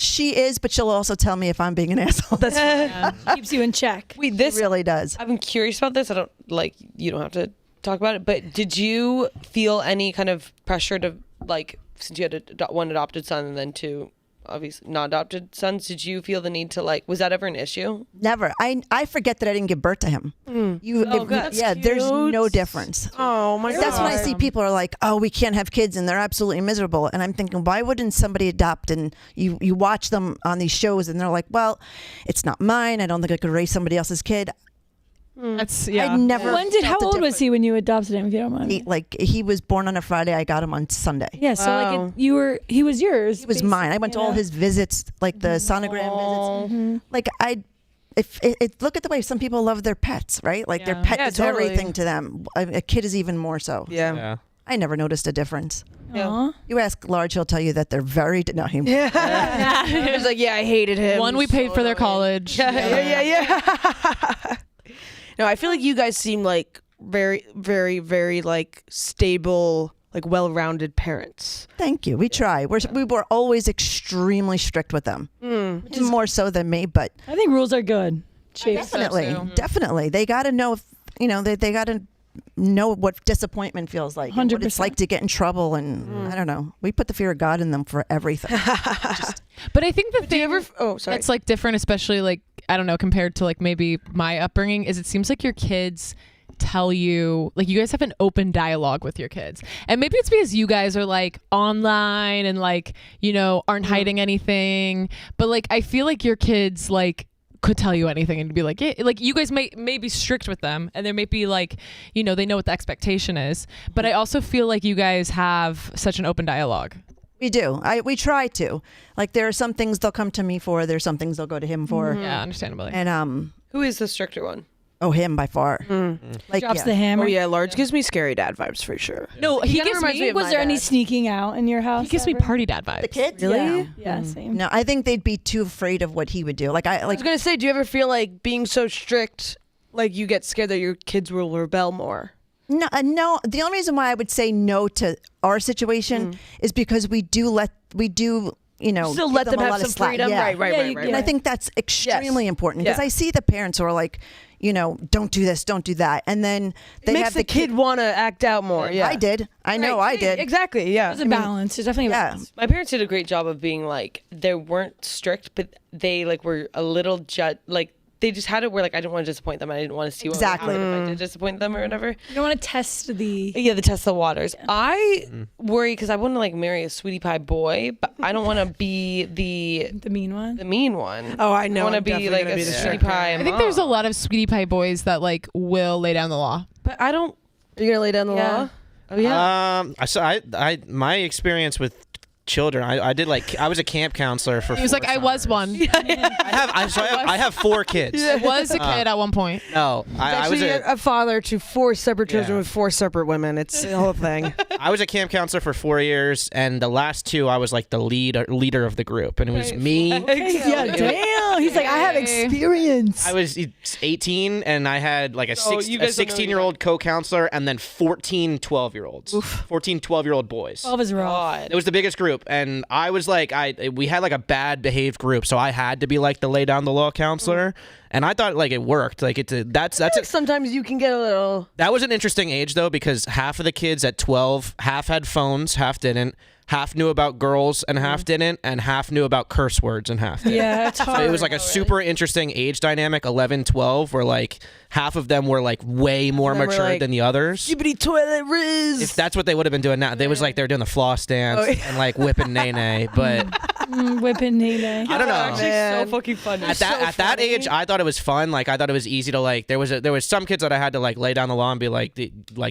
she is, but she'll also tell me if I'm being an asshole. That's Keeps you in check. Wait, It this really does. I'm curious about this. I don't like. You don't have to talk about it. But did you feel any kind of pressure to like, since you had one adopted son and then two obviously not adopted sons? Did you feel the need to like? Was that ever an issue? Never. I forget that I didn't give birth to him. good. Yeah, there's no difference. Oh my god. That's when I see people are like, oh, we can't have kids, and they're absolutely miserable. And I'm thinking, why wouldn't somebody adopt? And you watch them on these shows, and they're like, well, it's not mine. I don't think I could raise somebody else's kid. That's I never. How old was he when you adopted him? If you don't mind. He was born on a Friday. I got him on Sunday. Yeah, so like he was yours. He was mine. I went to all his visits, like the sonogram visits. Like look at the way some people love their pets, right? Like their pet is totally. everything to them. A kid is even more so. Yeah. I never noticed a difference. Aw. You ask Large, he'll tell you that they're very. No, he, He was like, yeah, I hated him. One we paid for their college. Yeah. No, I feel like you guys seem like very, very, very like stable, like well-rounded parents. Thank you. We try. We were always extremely strict with them, more so than me. But I think rules are good. definitely, they got to know. They got to know what disappointment feels like, and what it's 100%. like to get in trouble, and I don't know. We put the fear of God in them for everything. But I think the thing sorry. that's like different, especially like, I don't know, compared to like maybe my upbringing, is it seems like your kids tell you, like, you guys have an open dialogue with your kids. And maybe it's because you guys are like online and like, aren't hiding anything. But like, I feel like your kids like could tell you anything and be like, yeah, like you guys may be strict with them, and there may be like, they know what the expectation is. But I also feel like you guys have such an open dialogue. We do. We try to. Like, there are some things they'll come to me for. There's some things they'll go to him for. Yeah, understandably. And Who is the stricter one? him by far. Like, Drops yeah. the hammer. Oh yeah, Large gives me scary dad vibes for sure. No, he gives reminds me me. of Was my there any dad. sneaking out in your house? He gives me ever? party dad vibes. The kids, Yeah, yeah, same. No, I think they'd be too afraid of what he would do. I was gonna say, do you ever feel like being so strict, like you get scared that your kids will rebel more? No. The only reason why I would say no to our situation is because we do Still give let them a have lot of some slack. freedom, Yeah. right. And I think that's extremely important, because Yeah. I see the parents who are like, don't do this, don't do that, and then they Makes have the kid want to act out more. Yeah, I did. I know I did. Exactly. Yeah. There's a balance. There's definitely a balance. My parents did a great job of being like, they weren't strict, but they like were a little like they just had it where like I didn't want to disappoint them. I didn't want to see what Exactly. would happen if I did disappoint them or whatever. You don't want to test the. Yeah, the test the waters. I worry because I want to like marry a sweetie pie boy, but I don't want to be the mean one. mean one. Oh, I know. I want to I'm be definitely like gonna a be the sweetie strict pie. I think there's a lot of sweetie pie boys that like will lay down the law. but I don't. You're gonna lay down the law. Oh yeah. My experience with children, I was a camp counselor for. He was like, I was one. I have 4 kids. I was a kid at one point. No, I was Actually, a a father to 4 separate children Yeah. with 4 separate women. It's the whole thing. I was a camp counselor for 4 years, and the last 2 I was like the leader of the group, and it was me. Yeah, damn. He's like, I have experience. I was 18, and I had like a you guys don't know 16-year-old co-counselor, and then 14 12-year-olds. 14 12-year-old boys. 12 is rough. It was the biggest group, and I was like, we had like a bad behaved group, so I had to be like the lay down the law counselor, and I thought like it worked. Like that's Like sometimes you can get a little. that was an interesting age though, because half of the kids at 12, half had phones, half didn't. half knew about girls and half didn't, and half knew about curse words and half didn't. Yeah, it's hard. So it was like a super interesting age dynamic, 11, 12, where like half of them were like way more And then we're mature like, than the others. Skibbity toilet riz. If that's what they would have been doing now, they was like they were doing the floss dance and like whipping nay, but Whipping Nene. I don't know. Actually, man. so fucking funny. At that age, I thought it was fun. Like I thought it was easy to like. There was some kids that I had to like lay down the law and be like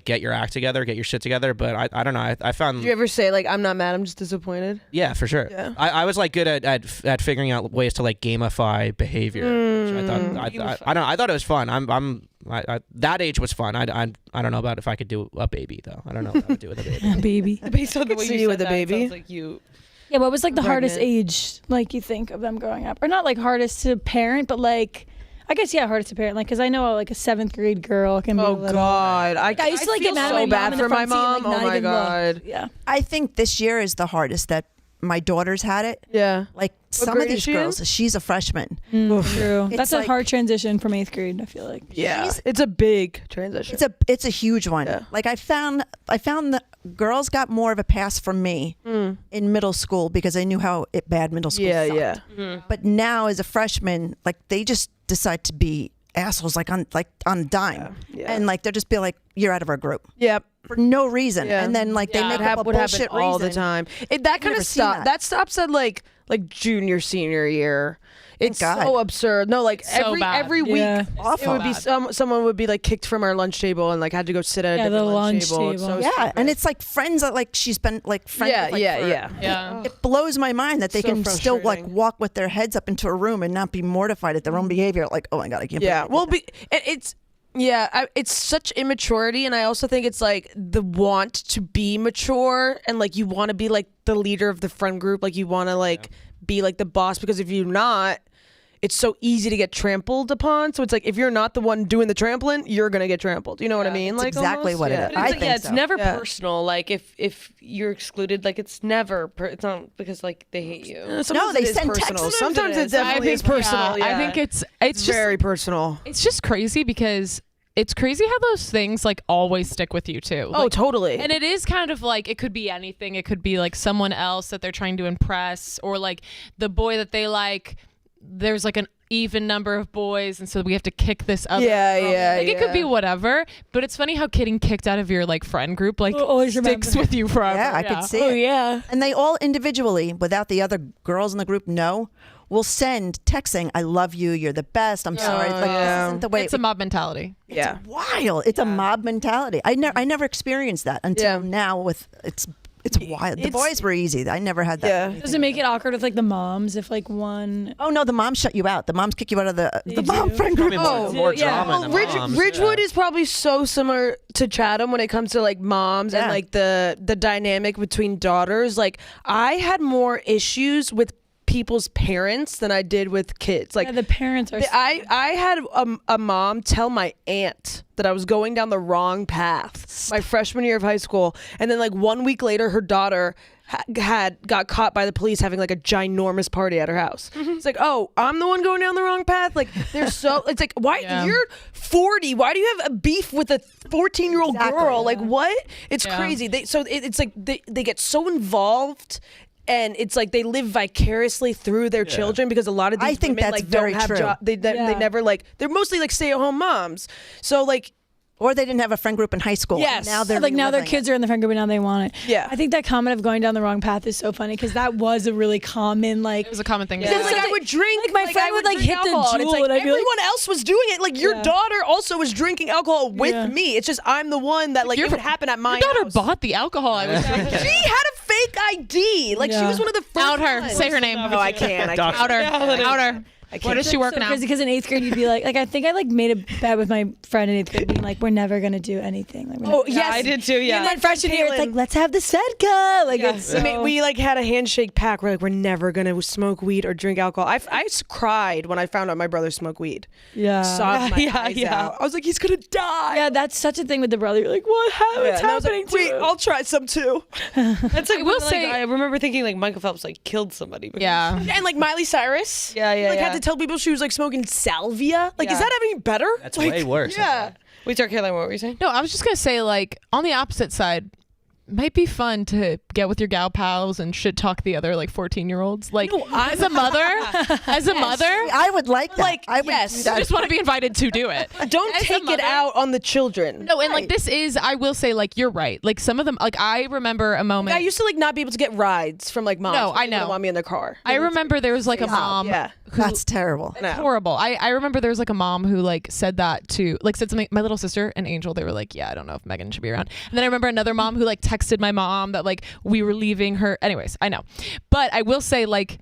get your act together, get your shit together. But I don't know. I found. Do you ever say like I'm not mad, I'm just disappointed? Yeah, for sure. Yeah. I was like good at figuring out ways to like gamify behavior. Which I thought I don't know. I thought it was fun. I that age was fun. I don't know about if I could do a baby though. I don't know what I would do with a baby. Baby. Based on the way see you you said with a that, it baby. sounds like you. Yeah, what was like the hardest Pregnant. age, like you think of them growing up? Or not like hardest to parent, but like, I guess, yeah, hardest to parent. Like, because I know like a 7th grade girl can be a Oh little. God, I used to like feel get mad so at my mom bad in the for my front seat, mom. like, not Oh my even look. God. Yeah. I think this year is the hardest that my daughters had it. Yeah. Like some grade of is these she in? girls, she's a freshman. True. That's a like- hard transition from 8th grade, I feel like. Yeah, it's a big transition. It's a huge one. Yeah. Like I found the girls got more of a pass from me in middle school because I knew how bad middle school yeah, sucked. yeah. But now as a freshman, like they just decide to be assholes like on a dime. Yeah. And like they'll just be like, you're out of our group Yep. for no reason. Yeah. And then like they make up a would happen bullshit all the reason. time. That kind never of seen stop. that. That stops at like junior senior year. It's God. so absurd. No, like So bad. every week Yeah. it Awful. would be someone would be like kicked from our lunch table and like had to go sit at a Yeah, the different lunch table. It's table. so Yeah, and it's like friends that like she's been like friends yeah, with, like, yeah, for- yeah. Yeah. It blows my mind that they So can still like frustrating. walk with their heads up into a room and not be mortified at their own behavior. Like, oh my God, I can't. Yeah. believe I Well, did it's it's such immaturity, and I also think it's like the want to be mature and like you want to be like the leader of the friend group, like you want to like be like the boss, because if you're not, it's so easy to get trampled upon. So it's like if you're not the one doing the trampling, you're gonna get trampled. You know what I mean? That's Like exactly almost? what it Yeah. is. But I it's think like, it's so. never Yeah. personal. Like if you're excluded, like it's never. It's not because like they hate you. Sometimes they it is send personal. texts. Sometimes it is. definitely is personal. Yeah, I think it's just very personal. it's just crazy because it's crazy how those things like always stick with you too. Oh, Like, totally. and it is kind of like it could be anything. It could be like someone else that they're trying to impress, or like the boy that they like. There's like an even number of boys, and so we have to kick this other. Yeah, girl. yeah, Like it could be yeah. whatever, but it's funny how getting kicked out of your like friend group like always sticks remember. with you forever. Yeah, I could see Oh it. yeah. And they all individually, without the other girls in the group know, will send text saying, I love you, you're the best, I'm sorry. Like, yeah. this isn't the way It's a mob mentality. Yeah. wild. It's a mob mentality. I never experienced that until Yeah. now with it's wild. The It's- boys were easy. I never had that. Yeah. Does it make it awkward with like the moms if like one? Oh no, the moms shut you out. The moms kick you out of the They mom do. friend group. Probably more yeah. drama than Well, moms. Ridgewood Yeah. is probably so similar to Chatham when it comes to like moms and Yeah. like the dynamic between daughters. Like I had more issues with people's parents than I did with kids. Like Yeah, the parents are. I had a mom tell my aunt that I was going down the wrong path my freshman year of high school, and then like 1 week later her daughter got caught by the police having like a ginormous party at her house. It's like, oh, I'm the one going down the wrong path. Like they're so it's like, why Yeah. you're 40, why do you have a beef with a 14-year-old Exactly. girl? Like what? It's Yeah. crazy. It's like they get so involved. And it's like they live vicariously through their children, because a lot of these I think women that's like very don't have true. jobs. They Yeah. never like, they're mostly like stay-at-home moms. So like, Or they didn't have a friend group in high school. Yes. Now they're like now their reliving kids it. are in the friend group and now they want it. Yeah. I think that comment of going down the wrong path is so funny because that was a really common like. It was a common thing. to because say. like I would drink, like, my friend I would, like, drink hit the alcohol, and it's Juul, like and I'd be like- everyone else was doing it. Like your Yeah. daughter also was drinking alcohol with Yeah. me. It's just I'm the one that like Your- it would happen at my Your daughter house. bought the alcohol I was drinking. She had a fake ID. Like she Yeah. was one of the first Out her. ones. Say her name. No, I can't. I can't. Out her. Out her. What does she work now? Because in 8th grade you'd be like I think I like made a bet with my friend in 8th grade being like we're never gonna do anything. Like, we're Oh never- yes, I did too, yeah. And And then freshman year it's Caitlin- like let's have the Sedka. Like it's so, we like had a handshake pact. We're like, we're never gonna smoke weed or drink alcohol. I cried when I found out my brother smoked weed. yeah. Sobbed my Yeah, eyes yeah. out. I was like, he's gonna die. Yeah, that's such a thing with the brother. You're like, what? How Yeah, it's and I was happening like, to wait, him? I'll try some too. That's like, I will when, like, say- I remember thinking like Michael Phelps like killed somebody. because- Yeah. And like Miley Cyrus. Yeah, yeah, Like yeah. had to tell people she was like smoking salvia. Like, is Yeah. that any better? That's like, way worse. Yeah. Wait, sorry, Caroline, what were you saying? No, I was just gonna say like on the opposite side, might be fun to get with your gal pals and shit talk the other like 14-year-olds. Like as a mother, I would like that. Like, I would yes. do that. I just want to be invited to do it. Don't As a take it mother- out on the children. No, and like this is, I will say, like you're right. Like some of them, like I remember a moment. I used to like not be able to get rides from like moms. No, when I they know. wouldn't want me in their car. I remember there was like a mom. Yeah. That's terrible. No. Horrible. I remember there was like a mom who like said that to like said something. My little sister and Angel, they were like, yeah, I don't know if Megan should be around. And then I remember another mom who like texted my mom that like we were leaving her. Anyways, I know, but I will say like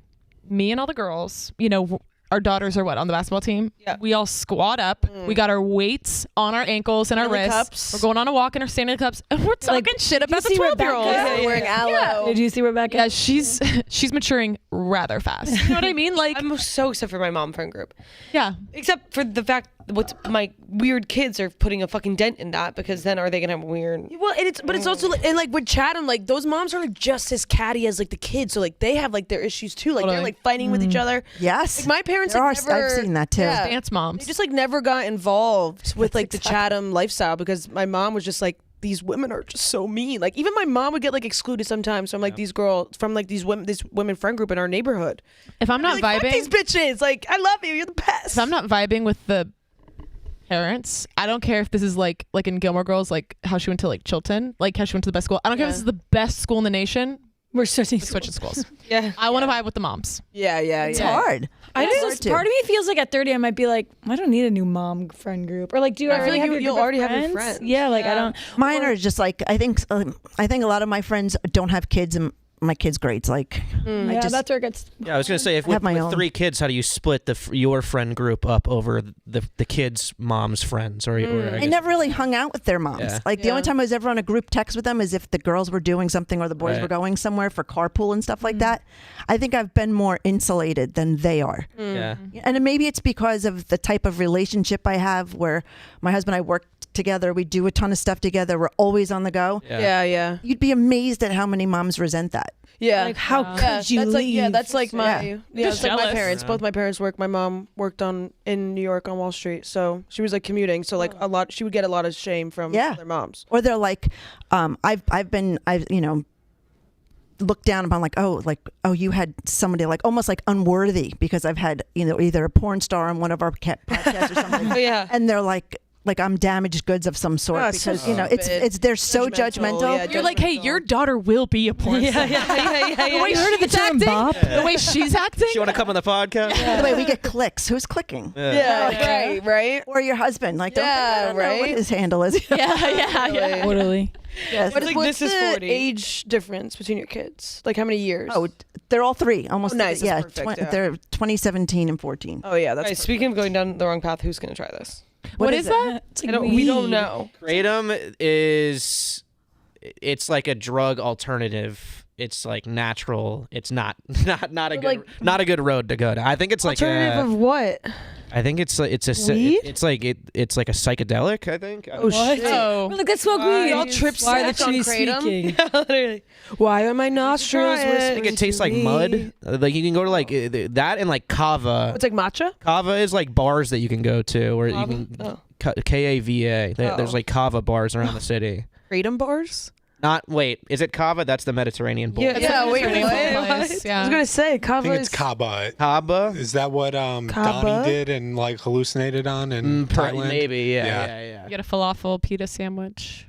me and all the girls, you know. Our daughters are what on the basketball team? Yeah. We all squat up. We got our weights on our ankles and our Stanley wrists. cups. We're going on a walk in our Stanley cups, and we're talking shit about the see 12-year-olds. Rebecca? Wearing aloe. Did you see Rebecca? Yeah, she's maturing rather fast. You know what I mean? Like, I'm so excited for my mom friend group. yeah. Except for the fact what's my weird kids are putting a fucking dent in that, because then are they gonna have weird? Well, and it's also like, and like with Chatham, like those moms are like just as catty as like the kids, so like they have like their issues too. Like they're like fighting with each other. Yes. Like my parents There like, are- never. I've seen that too. Yeah. Dance moms. They just like never got involved with like the Chatham lifestyle because my mom was just like, these women are just so mean. Like even my mom would get like excluded sometimes from like these girls from like these women, this women friend group in our neighborhood. If I'm not Like, fuck vibing, these bitches. Like I love you. You're the best. if I'm not vibing with the parents, I don't care if this is like in Gilmore Girls, like how she went to like Chilton, like how she went to the best school. I don't care if this is the best school in the nation. We're switching. Switching schools. Yeah. I want to vibe with the moms. Yeah, It's hard. I It's just hard to. part of me feels like at 30 I might be like, I don't need a new mom friend group, or like, do I feel really like have your you'll group of already have your friends. Yeah, like I don't. Mine are just like I think a lot of my friends don't have kids and my kids' grades. Like I Yeah, just that's where it gets. Yeah, I was gonna say if I have with my own. 3 kids, how do you split your friend group up over the kids' moms' friends? Or I I guess- never really hung out with their moms. Yeah. Like the only time I was ever on a group text with them is if the girls were doing something or the boys Right. were going somewhere for carpool and stuff like that. I think I've been more insulated than they are. Yeah. And maybe it's because of the type of relationship I have where my husband and I work together. We do a ton of stuff together. We're always on the go. Yeah. You'd be amazed at how many moms resent that. Yeah. Like, how could you that's like, yeah, leave? that's like my Yeah. it's like my jealous. parents. Both my parents work. My mom worked in New York on Wall Street, so she was like commuting. So like a lot, she would get a lot of shame from their moms. Or they're like, I've looked down upon like you had somebody like almost like unworthy because I've had either a porn star on one of our podcasts or something. Yeah. And they're like I'm damaged goods of some sort Oh, it's so because it's they're so judgmental. Yeah, You're like, hey, your daughter will be a porn star. The way You heard of the she's term acting, bop? the way she's acting. You want to come on the podcast? By the way, we get clicks. Who's clicking? Yeah, right. Or your husband? Like, don't Yeah, I don't know what right. his handle is. Yeah. Totally. Yes. What's this is the 40. age difference between your kids? Like how many years? Oh, they're all 3. Almost. Oh, nice. Yeah, That's perfect, yeah. they're 2017 and 14. Oh yeah, that's Guys, speaking of going down the wrong path, who's gonna try this? What is that? It's like We don't weed. know. Kratom it's like a drug alternative. It's like natural. It's not a good road to go down. I think it's like alternative of what? I think it's like it's a Weed? it's like a psychedelic. I think. Oh shit! Oh. We're like, let's smoke weed. Y'all trip Why are the snatch on trees kratom? speaking? Literally. Why are my nostrils? I think it tastes like mud. Like you can go to like that and like kava. It's like matcha. Kava is like bars that you can go to where you can Kava. There's like kava bars around the city. Kratom bars. Wait, is it kava? That's the Mediterranean bowl. Yeah, wait, Place, I yeah. was gonna say I kava think it's is Kaba. Kaba? Is that what Donnie did and like hallucinated on in Thailand? Maybe, Yeah. yeah. You get a falafel pita sandwich.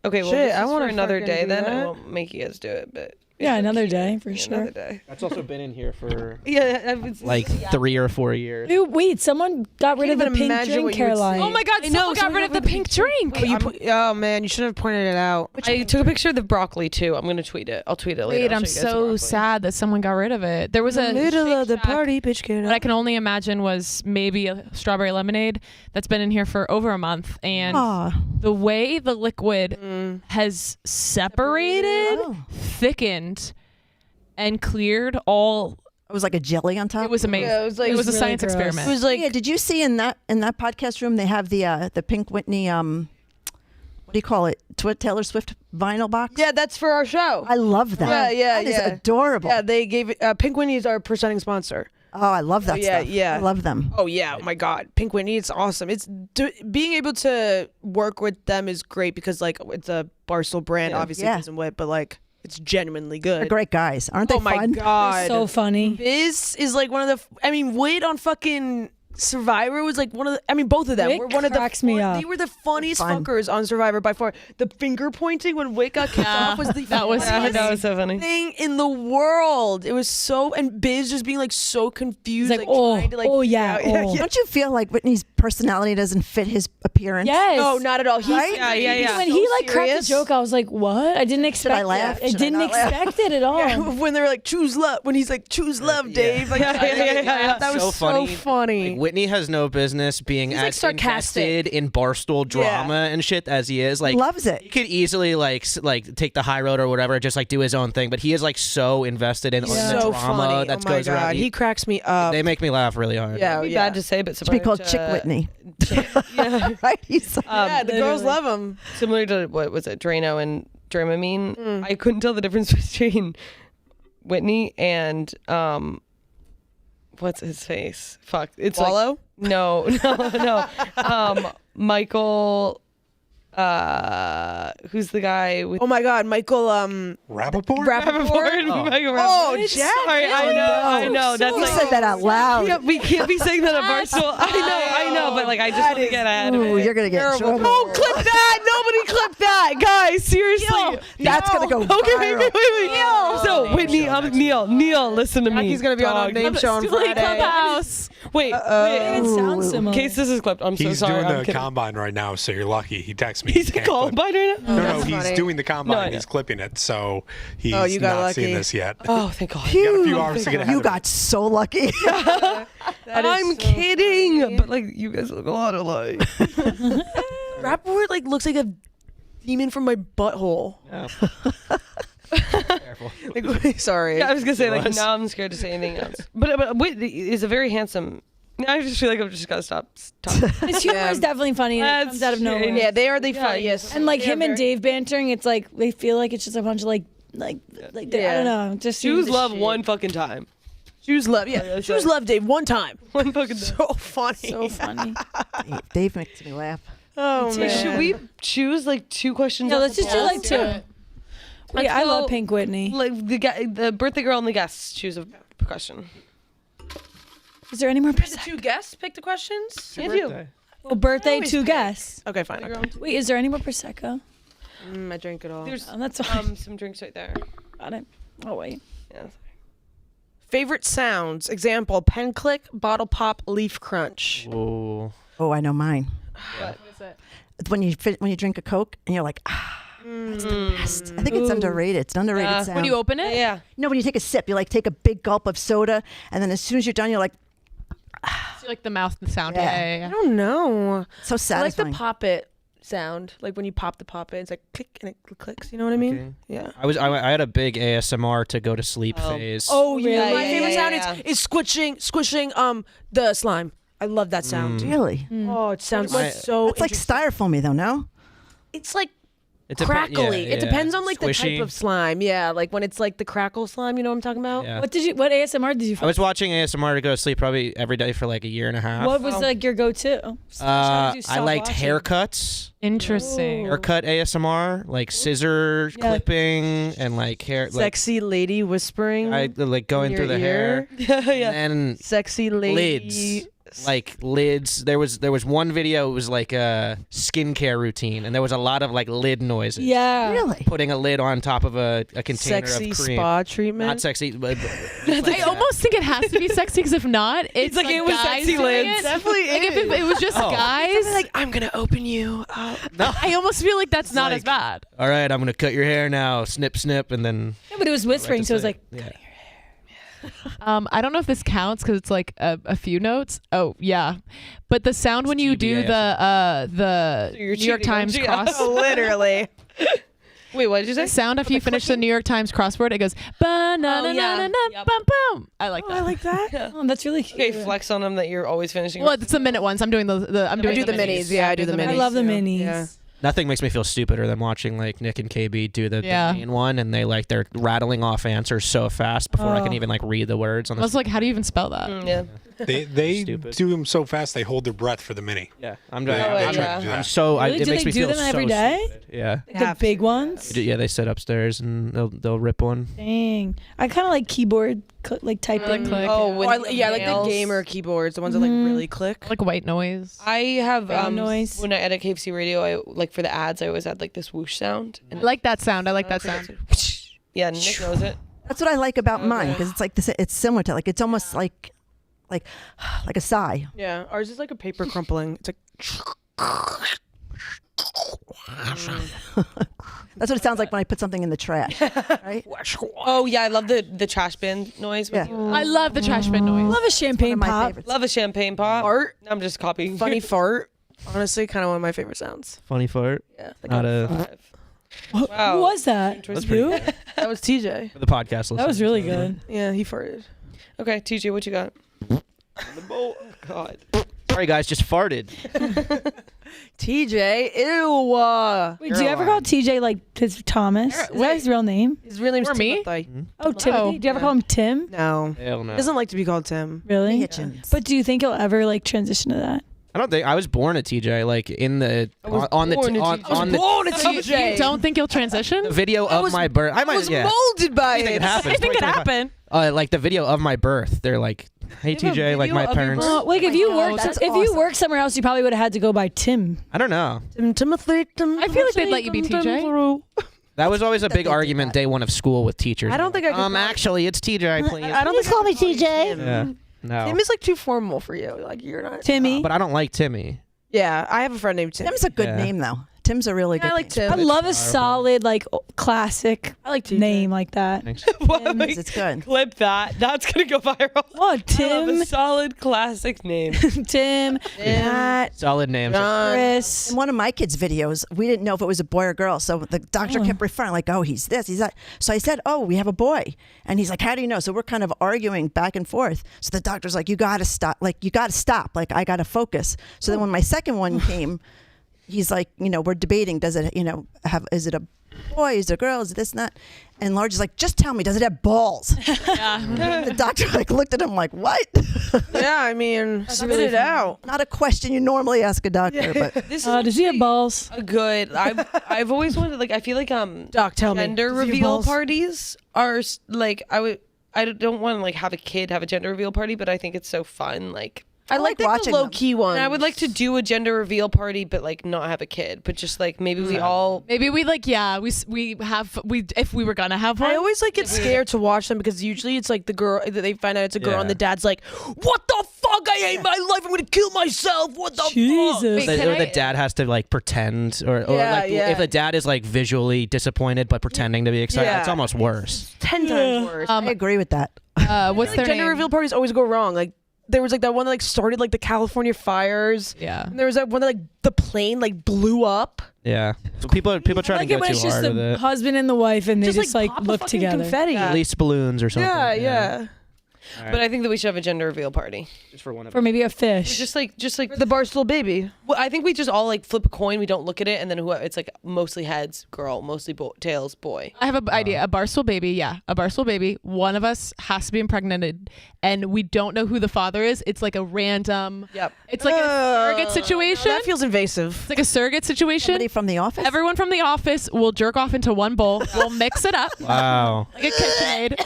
Okay, well, Shit, this I is wanna for another fucking day. do Then I that. won't make you guys do it, but Yeah, another day for Yeah, sure. another day. That's also been in here for Yeah, like 3 or 4 years. Dude, wait, someone got rid of the Can't even pink imagine drink, what you would Caroline. Oh my God! Someone got rid of the pink drink. But oh man, you should have pointed it out. I took a picture of the broccoli too. I'm gonna tweet it. I'll tweet it later. Wait, I'll I'm show you guys the so broccoli. sad that someone got rid of it. There was a Middle of the Shake Shack party, bitch. Get that I can only imagine was maybe a strawberry lemonade that's been in here for over a month, and Aw. the way the liquid has separated, Oh. thickened, and cleared all. It was like a jelly on top. It was amazing. Yeah, it was like- it was a really science gross. experiment. It was like Yeah, did you see in that podcast room they have the Pink Whitney what do you call it? Taylor Swift vinyl box? yeah, that's for our show. I love that. Yeah, That is adorable. Yeah, they gave it. Pink Whitney is our presenting sponsor. Oh, I love that yeah, stuff. yeah. I love them. Oh yeah, oh my God, Pink Whitney, it's awesome. It's being able to work with them is great because like it's a Barstool brand, obviously Yeah. doesn't wit, but like it's genuinely good. They're great guys, aren't they? Oh my fun? God, So funny. Biz is like one of the. I mean, Wit on fucking Survivor was like one of the. I mean, both of them Wit were one of the. cracks me up. They were the funniest Fun. fuckers on Survivor by far. The finger pointing when Wit got kicked off was the That was funniest That was so funny. thing in the world. It was so, and Biz just being like so confused, He's like, oh, trying to, like, oh, figure yeah, out- oh. Don't you feel like Whitney's personality doesn't fit his appearance? Yes. No, not at all. He's Right? Yeah. When so he like cracked serious. the joke, I was like, "What? I didn't expect I laugh? it. I Should I didn't not laugh? expect it at all." Yeah, when they were like choose love, when he's like choose love, Dave. Like, that was So so funny. funny. Like, Whitney has no business being He's, like, as sarcastic. invested in Barstool drama and shit as he is. Like, Loves it. he could easily like take the high road or whatever, just like do his own thing. But he is like so invested in the So drama funny. that Oh my goes God, around. he cracks me up. They make me laugh really hard. yeah, It'd be yeah. bad to say, but Should be called Chick Whitney. right? He's Yeah, the girls love him. Similar to what was it, Drano and Dramamine. I couldn't tell the difference between Whitney and what's his face? Fuck, it's Wallow? Like, no. Michael. Who's the guy with Oh my God, Michael. Rappaport? Rappaport? Michael Oh, Rappaport. Jack, Sorry, I know. That's you like, said that out loud. yeah, we can't be saying that at Barstool. I know, but like I just want to get ahead of Ooh, it. you're gonna get in trouble. Don't clip that. Nobody clip that, guys. Seriously. That's gonna go Okay, viral. wait. So Whitney, Neil, listen to me. He's gonna be on our dog. name show on Stealing Friday. Clubhouse. Wait. It sounds In similar. case this is clipped, I'm so He's sorry. doing I'm the kidding. combine right now, so you're lucky. He texted me. He's He a can't clip. combine right now. No, he's funny. doing the combine. No, I know. He's clipping it, so he's Oh, you got not lucky. seen this yet. Oh, thank God. You got a few hours to get ahead You of it. got so lucky. I'm kidding, but like you guys look a lot alike. Rappaport like looks like a demon from my butthole. Careful. Like, sorry. Yeah, I was gonna say like Was. now I'm scared to say anything else. But Whitney is a very handsome. I just feel like I've just gotta stop. His humor is definitely funny and it That's comes out of nowhere. shady. Yeah, they are the Yeah, funniest. And like They're him and very- Dave bantering, it's like they feel like it's just a bunch of like I Yeah. don't know, just Choose seems- love one fucking time. Choose love. Yeah, choose love, Dave. One time. One fucking time. So funny. so funny. Dave makes me laugh. Oh Wait, man. should we choose like 2 questions? Yeah, off let's the just do wall? like 2. Wait, I love go- Pink Whitney. Like the birthday girl and the guests choose a question. Is there any more The Prosecco? 2 guests pick the questions. If you. Well, birthday always 2 pick. guests. Okay, fine. Okay. Wait, is there any more Prosecco? I drink it all. There's Oh, that's fine. some drinks right there. Got it. Oh wait. Yeah. Favorite sounds. Example: pen click, bottle pop, leaf crunch. Ooh. Oh, I know mine. What is it? It's when you drink a Coke and you're like, that's the best. I think it's underrated. It's an underrated Yeah. sound. When you open it? Yeah. No, when you take a sip, you like take a big gulp of soda, and then as soon as you're done, you're like, So like the mouth sound. Yeah. Yeah. I Yeah. don't know. so I like satisfying. the pop it sound. Like when you pop the pop it, it's like click and it clicks. You know what I mean? Okay. Yeah. I had a big ASMR to go to sleep phase. Oh yeah. Really? My favorite Yeah, sound yeah. is squishing the slime. I love that sound. Really? Oh, it sounds I- so. It's like interesting. styrofoamy, though, no? It's like It crackly. It depends on like the Squishy. type of slime. Yeah, like when it's like the crackle slime. You know what I'm talking about? Yeah. What ASMR did you I was watching ASMR to go to sleep probably every day for like a year and a half. What was like your go-to? I liked haircuts, Interesting. haircut ASMR, like scissor clipping and like hair. Like, Sexy lady whispering. I like going in through your the hair. Yeah. And Sexy lady. lids. Like lids. There was one video. It was like a skincare routine, and there was a lot of like lid noises. Yeah. Really? Putting a lid on top of a container Sexy of cream. spa treatment. Not sexy, but I almost think it has to be sexy because if not, it's like it was guys sexy doing lids. It. Definitely Like if it was just guys, like I'm gonna open you. I almost feel like that's not as like- bad. all right, I'm gonna cut your hair now. Snip, snip, and then. Yeah, but it was whispering, so it was like yeah. I don't know if this counts because it's like a few notes. Oh yeah, but the sound when you do the You're New York cheating, Times aren't you? cross. Literally. Wait, what did you say? The sound after you finish the New York Times crossword, it goes ba-na-na-na-na-na, Yep. bum bum. I like that. I like that. oh, that's really cute. Okay, flex on them that you're always finishing. Well, it's the minute ones. I'm doing the I do the minis. Yeah, I do the minis. I love the too. minis. Yeah. Nothing makes me feel stupider than watching like Nick and KB do the main one, and they're rattling off answers so fast before I can even like read the words on I was like, how do you even spell that? Yeah. They do them so fast they hold their breath for the mini. Yeah, I'm They try to do I'm that. so. Really? It Do makes they me do feel them so every day? stupid. Yeah. The big ones. Yeah, they sit upstairs and they'll rip one. Dang. I kind of like keyboard like typing. click. Oh, with like the nails. gamer keyboards, the ones that like really click. Like white noise. I have noise. when I edit KFC radio, I like for the ads, I always had like this whoosh sound. I like that sound. I like that sound. Yeah, Nick knows it. That's what I like about mine because it's like this. It's similar to like it's almost like a sigh. Yeah, ours is like a paper crumpling. It's like. That's what it sounds like when I put something in the trash, right? Oh yeah, I love the trash bin noise. Yeah. I love the trash bin noise. Love a champagne my pop. favorites. Love a champagne pop. Fart. I'm just copying. Funny fart. Honestly, kind of one of my favorite sounds. Funny fart. Yeah. Not a Who was that? That's pretty You? good. That was TJ. for the podcast. That was listeners. really good. Yeah, he farted. Okay, TJ, what you got? Oh God. Sorry guys, just farted. TJ, ew. Wait, do you ever call TJ like his Thomas? Is that his real name? His real name's Or me? Timothy. Oh, Timothy. Do you ever call him Tim? No. Hell no. He doesn't like to be called Tim. Really? Hitchens. But do you think he'll ever like transition to that? I don't think I was born a TJ. Like in the on the born a on, TJ. on the Born a You TJ. don't think you'll transition? the video of my birth. I might. was Yeah. molded by I think it it. happened. I think it happened. Like the video of my birth. They're like, "Hey They have a TJ," like video my of your parents. birth? Like if you worked, that's if you awesome. worked somewhere else, you probably would have had to go by Tim. I don't know. Timothy. I feel like they'd let you be TJ. That was always a That big they did argument that. day one of school with teachers. I don't think I could call it- Actually, it's TJ, please. I don't think call me TJ. Yeah. No. Tim is like too formal for you. Like you're not. Timmy. But I don't like Timmy. Yeah, I have a friend named Tim. Tim's a good Yeah. name though. Tim's a really good I like name. Tim. I love a solid like classic. I like TJ. name like that. Thanks. It's good. Clip that. That's gonna go viral. Oh, I love Tim, a solid classic name. Tim, Matt, Solid names. Chris. In one of my kids' videos, we didn't know if it was a boy or girl, so the doctor kept referring like, "Oh, he's this, he's that." So I said, "Oh, we have a boy," and he's like, "How do you know?" So we're kind of arguing back and forth. So the doctor's like, "You got to stop! Like, you got to stop! Like, I got to focus." So then when my second one came, he's like, we're debating, does it, is it a boy, is it a girl, is it this and that? And Large is like, just tell me, does it have balls? The doctor like looked at him like, what? Yeah, I mean, spit it out. Not a question you normally ask a doctor, but This is Does he have balls? a good. I've always wanted I feel like Doc, tell me. gender Does he have reveal balls? parties are like I don't want to like have a kid have a gender reveal party, but I think it's so fun. Like I like the watching low them. key one. and I would like to do a gender reveal party, but like not have a kid, but just like maybe we all. Maybe we like if we were gonna have one. I always like get scared to watch them because usually it's like the girl that they find out it's a girl and the dad's like, "What the fuck? I hate my life. I'm gonna kill myself. What the fuck?" Jesus. Wait, can Or the I- dad has to like pretend, or Yeah, like yeah. if the dad is like visually disappointed but pretending to be excited, Yeah. it's almost worse. 10 times worse. I agree with that. What's Like their gender name? reveal parties always go wrong. Like there was like that one that like started like the California fires. Yeah. And there was that one that like the plane like blew up. Yeah. So people try I to like go it when too it's just hard with the it. husband and the wife, and they just like pop a look fucking together. Confetti. Release balloons or something. Yeah, yeah. But I think that we should have a gender reveal party. Just for one of For maybe a fish. Just like The Barstool baby. well, I think we just all like flip a coin. We don't look at it, and then whoever it's like mostly heads, girl, mostly tails, boy. I have an idea. A Barstool baby. Yeah, a Barstool baby. One of us has to be impregnated, and we don't know who the father is. It's like a random. Yep. It's like a surrogate situation. That feels invasive. It's like a surrogate situation. Somebody from the office. Everyone from the office will jerk off into one bowl. We'll mix it up Wow. like a KitchenAid.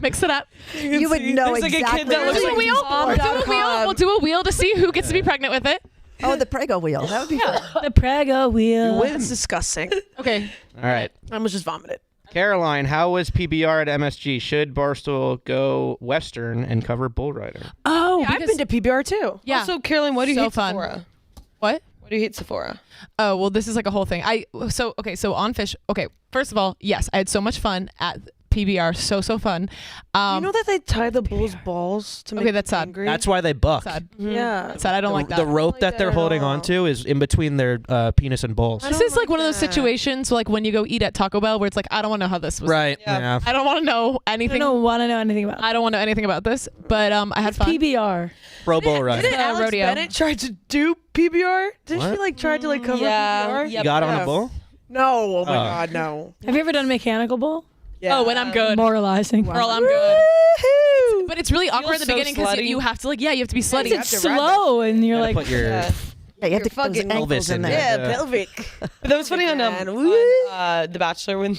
Mix it up. you would know there's like a exactly. kid that what We'll do looks a it wheel. is. We'll do a wheel. We'll do a wheel to see who gets to be pregnant with it. Oh, the Prego wheel. That would be fun. The Prego wheel. It's disgusting. Okay. All right. I almost just vomited. Caroline, how was PBR at MSG? Should Barstool go Western and cover Bull Rider? Oh, Yeah, I've been to PBR too. Yeah. Also, Caroline, why do you So hate fun. Sephora? What? Why do you hate Sephora? Oh, well, this is like a whole thing. So on Fish. Okay, first of all, yes, I had so much fun at PBR. So fun. You know that they tie the bull's balls to make Okay, that's them sad. angry? That's why they buck. Sad. Yeah. Sad. I don't like that. The rope like that that they're at holding all. onto is in between their penis and balls. I This don't is like one of those that. situations like when you go eat at Taco Bell where it's like, I don't want to know how this was. Right. Yeah. Yeah. I don't want to know I anything. don't want to know anything about. I don't want to know anything about this, but I had fun. PBR. Pro Bowl run. Didn't Alex rodeo. Bennett try to do PBR? Didn't she What? like try to like cover Yeah. PBR? Yep. You got on Yeah. a bull? No, oh my Oh. god, no. Have you ever done a mechanical bull? Yeah. Oh, and I'm good. Moralizing. Girl, I'm good. Woohoo! But it's really awkward in the so beginning because slutty. you have to you have to be slutty. It's have to ride that slow, and you're Gotta like, put your Yeah, you have to get those fucking ankles pelvis in in there. Yeah, Yeah. pelvic. But that was funny on, Man, The Bachelor when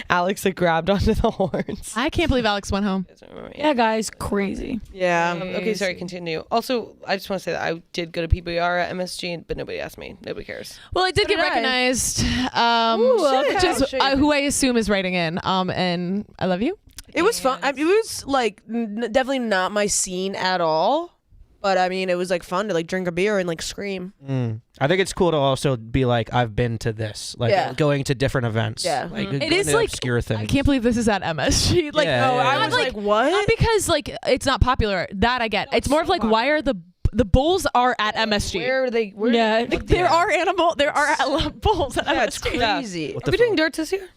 Alex like grabbed onto the horns. I can't believe Alex went home. yeah, guys, crazy. Yeah. Okay, sorry, continue. Also, I just want to say that I did go to PBR at MSG, but nobody asked me. Nobody cares. Well, I did get did I. recognized, shit. which is Shit. who I assume is writing in. And I love you. It was fun. I mean, it was like definitely not my scene at all. But I mean, it was like fun to like drink a beer and like scream. I think it's cool to also be like, I've been to this, like Yeah. going to different events. Yeah. Like, It going is to like obscure things. I can't believe this is at MSG. Like, Yeah, No, yeah, I yeah. was like, what? not because like it's not popular. That I get. It's more of like why are the bulls are at MSG? Where are they? Where Yeah. There are bulls at Yeah, it's MSG. crazy. What Are the we doing fuck? darts this year?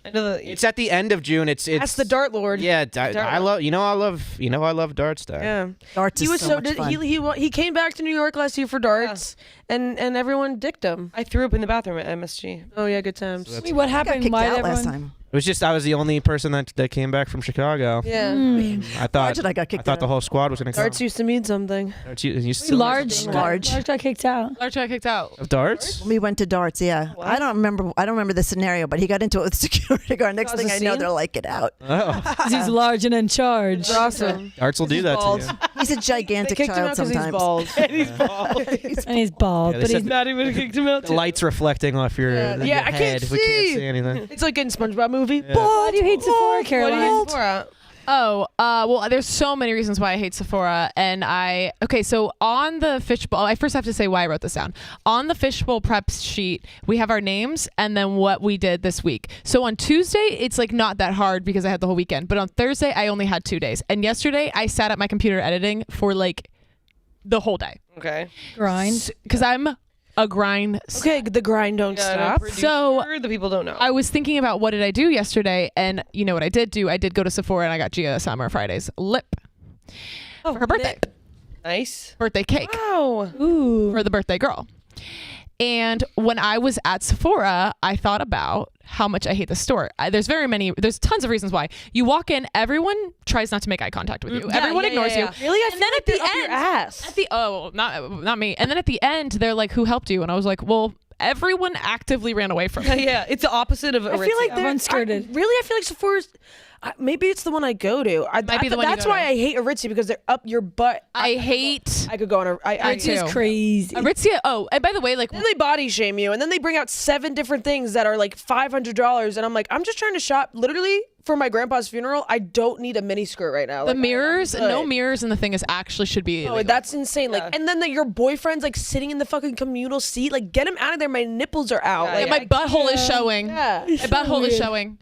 I know that. It's at the end of June. It's That's the Dart Lord. Yeah, I love. I love darts. There. Yeah. Darts He is was so so much did, fun. he came back to New York last year for darts, and everyone dicked him. I threw up in the bathroom at MSG. Oh yeah, good times. Wait, what I got happened? kicked Why did out last everyone? time. It was just I was the only person that came back from Chicago. Yeah. I thought did I got kicked thought the out? whole squad was gonna come. Darts used to mean something. Darts, you still Large Large. got kicked out. Large got kicked out. of darts. We went to darts. Yeah, I don't remember the scenario, but he got into it with the security guard. Next Caused thing a I know, scene? they're like, "Get out." Oh, 'Cause he's large and in charge. Awesome. darts will do that to you. He's a They gigantic kicked him child out because sometimes. he's bald. And he's bald, Yeah, they but said he's Not even kicked him out. The lights reflecting off your, Yeah, your I can't head. We can't see. see anything. It's like in SpongeBob movie. Why do you hate Sephora, Caroline? Oh, well, there's so many reasons why I hate Sephora. And so on the Fishbowl, I first have to say why I wrote this down. On the Fishbowl prep sheet, we have our names and then what we did this week. So on Tuesday, it's like not that hard because I had the whole weekend. But on Thursday, I only had 2 days. And yesterday, I sat at my computer editing for like the whole day. Okay. Grind. Because I'm a grind. Okay, the grind don't stop. So the people don't know. I was thinking about what did I do yesterday, and you know what I did do? I did go to Sephora and I got Gia Summer Friday's lip for her birthday. Nice. Birthday cake Wow. Ooh. for the birthday girl. And when I was at Sephora, I thought about how much I hate the store. There's tons of reasons why. You walk in, everyone tries not to make eye contact with you. Everyone ignores you. Really? I And feel then like at the they're up your end, ass. not me. And then at the end, they're like, "Who helped you?" And I was like, "Well, everyone actively ran away from me." Yeah, it's the opposite of I feel like Aritzia. they're Everyone's skirted. I feel like Sephora's. Maybe it's the one I go to. Might be the one you That's go why to. I hate Aritzia because they're up your butt. I hate I could go on a. I too. It's crazy. Aritzia. Oh, and by the way, like Then they body shame you, and then they bring out 7 different things that are like $500, and I'm like, I'm just trying to shop. Literally for my grandpa's funeral, I don't need a mini skirt right now. the Like, mirrors, I'm good. no mirrors in the thing is actually should be. Oh, illegal. that's insane. Like, and then your boyfriend's like sitting in the fucking communal seat. Like, get him out of there. My nipples are out. Yeah, Like, my butthole is showing. Yeah. My butthole is showing.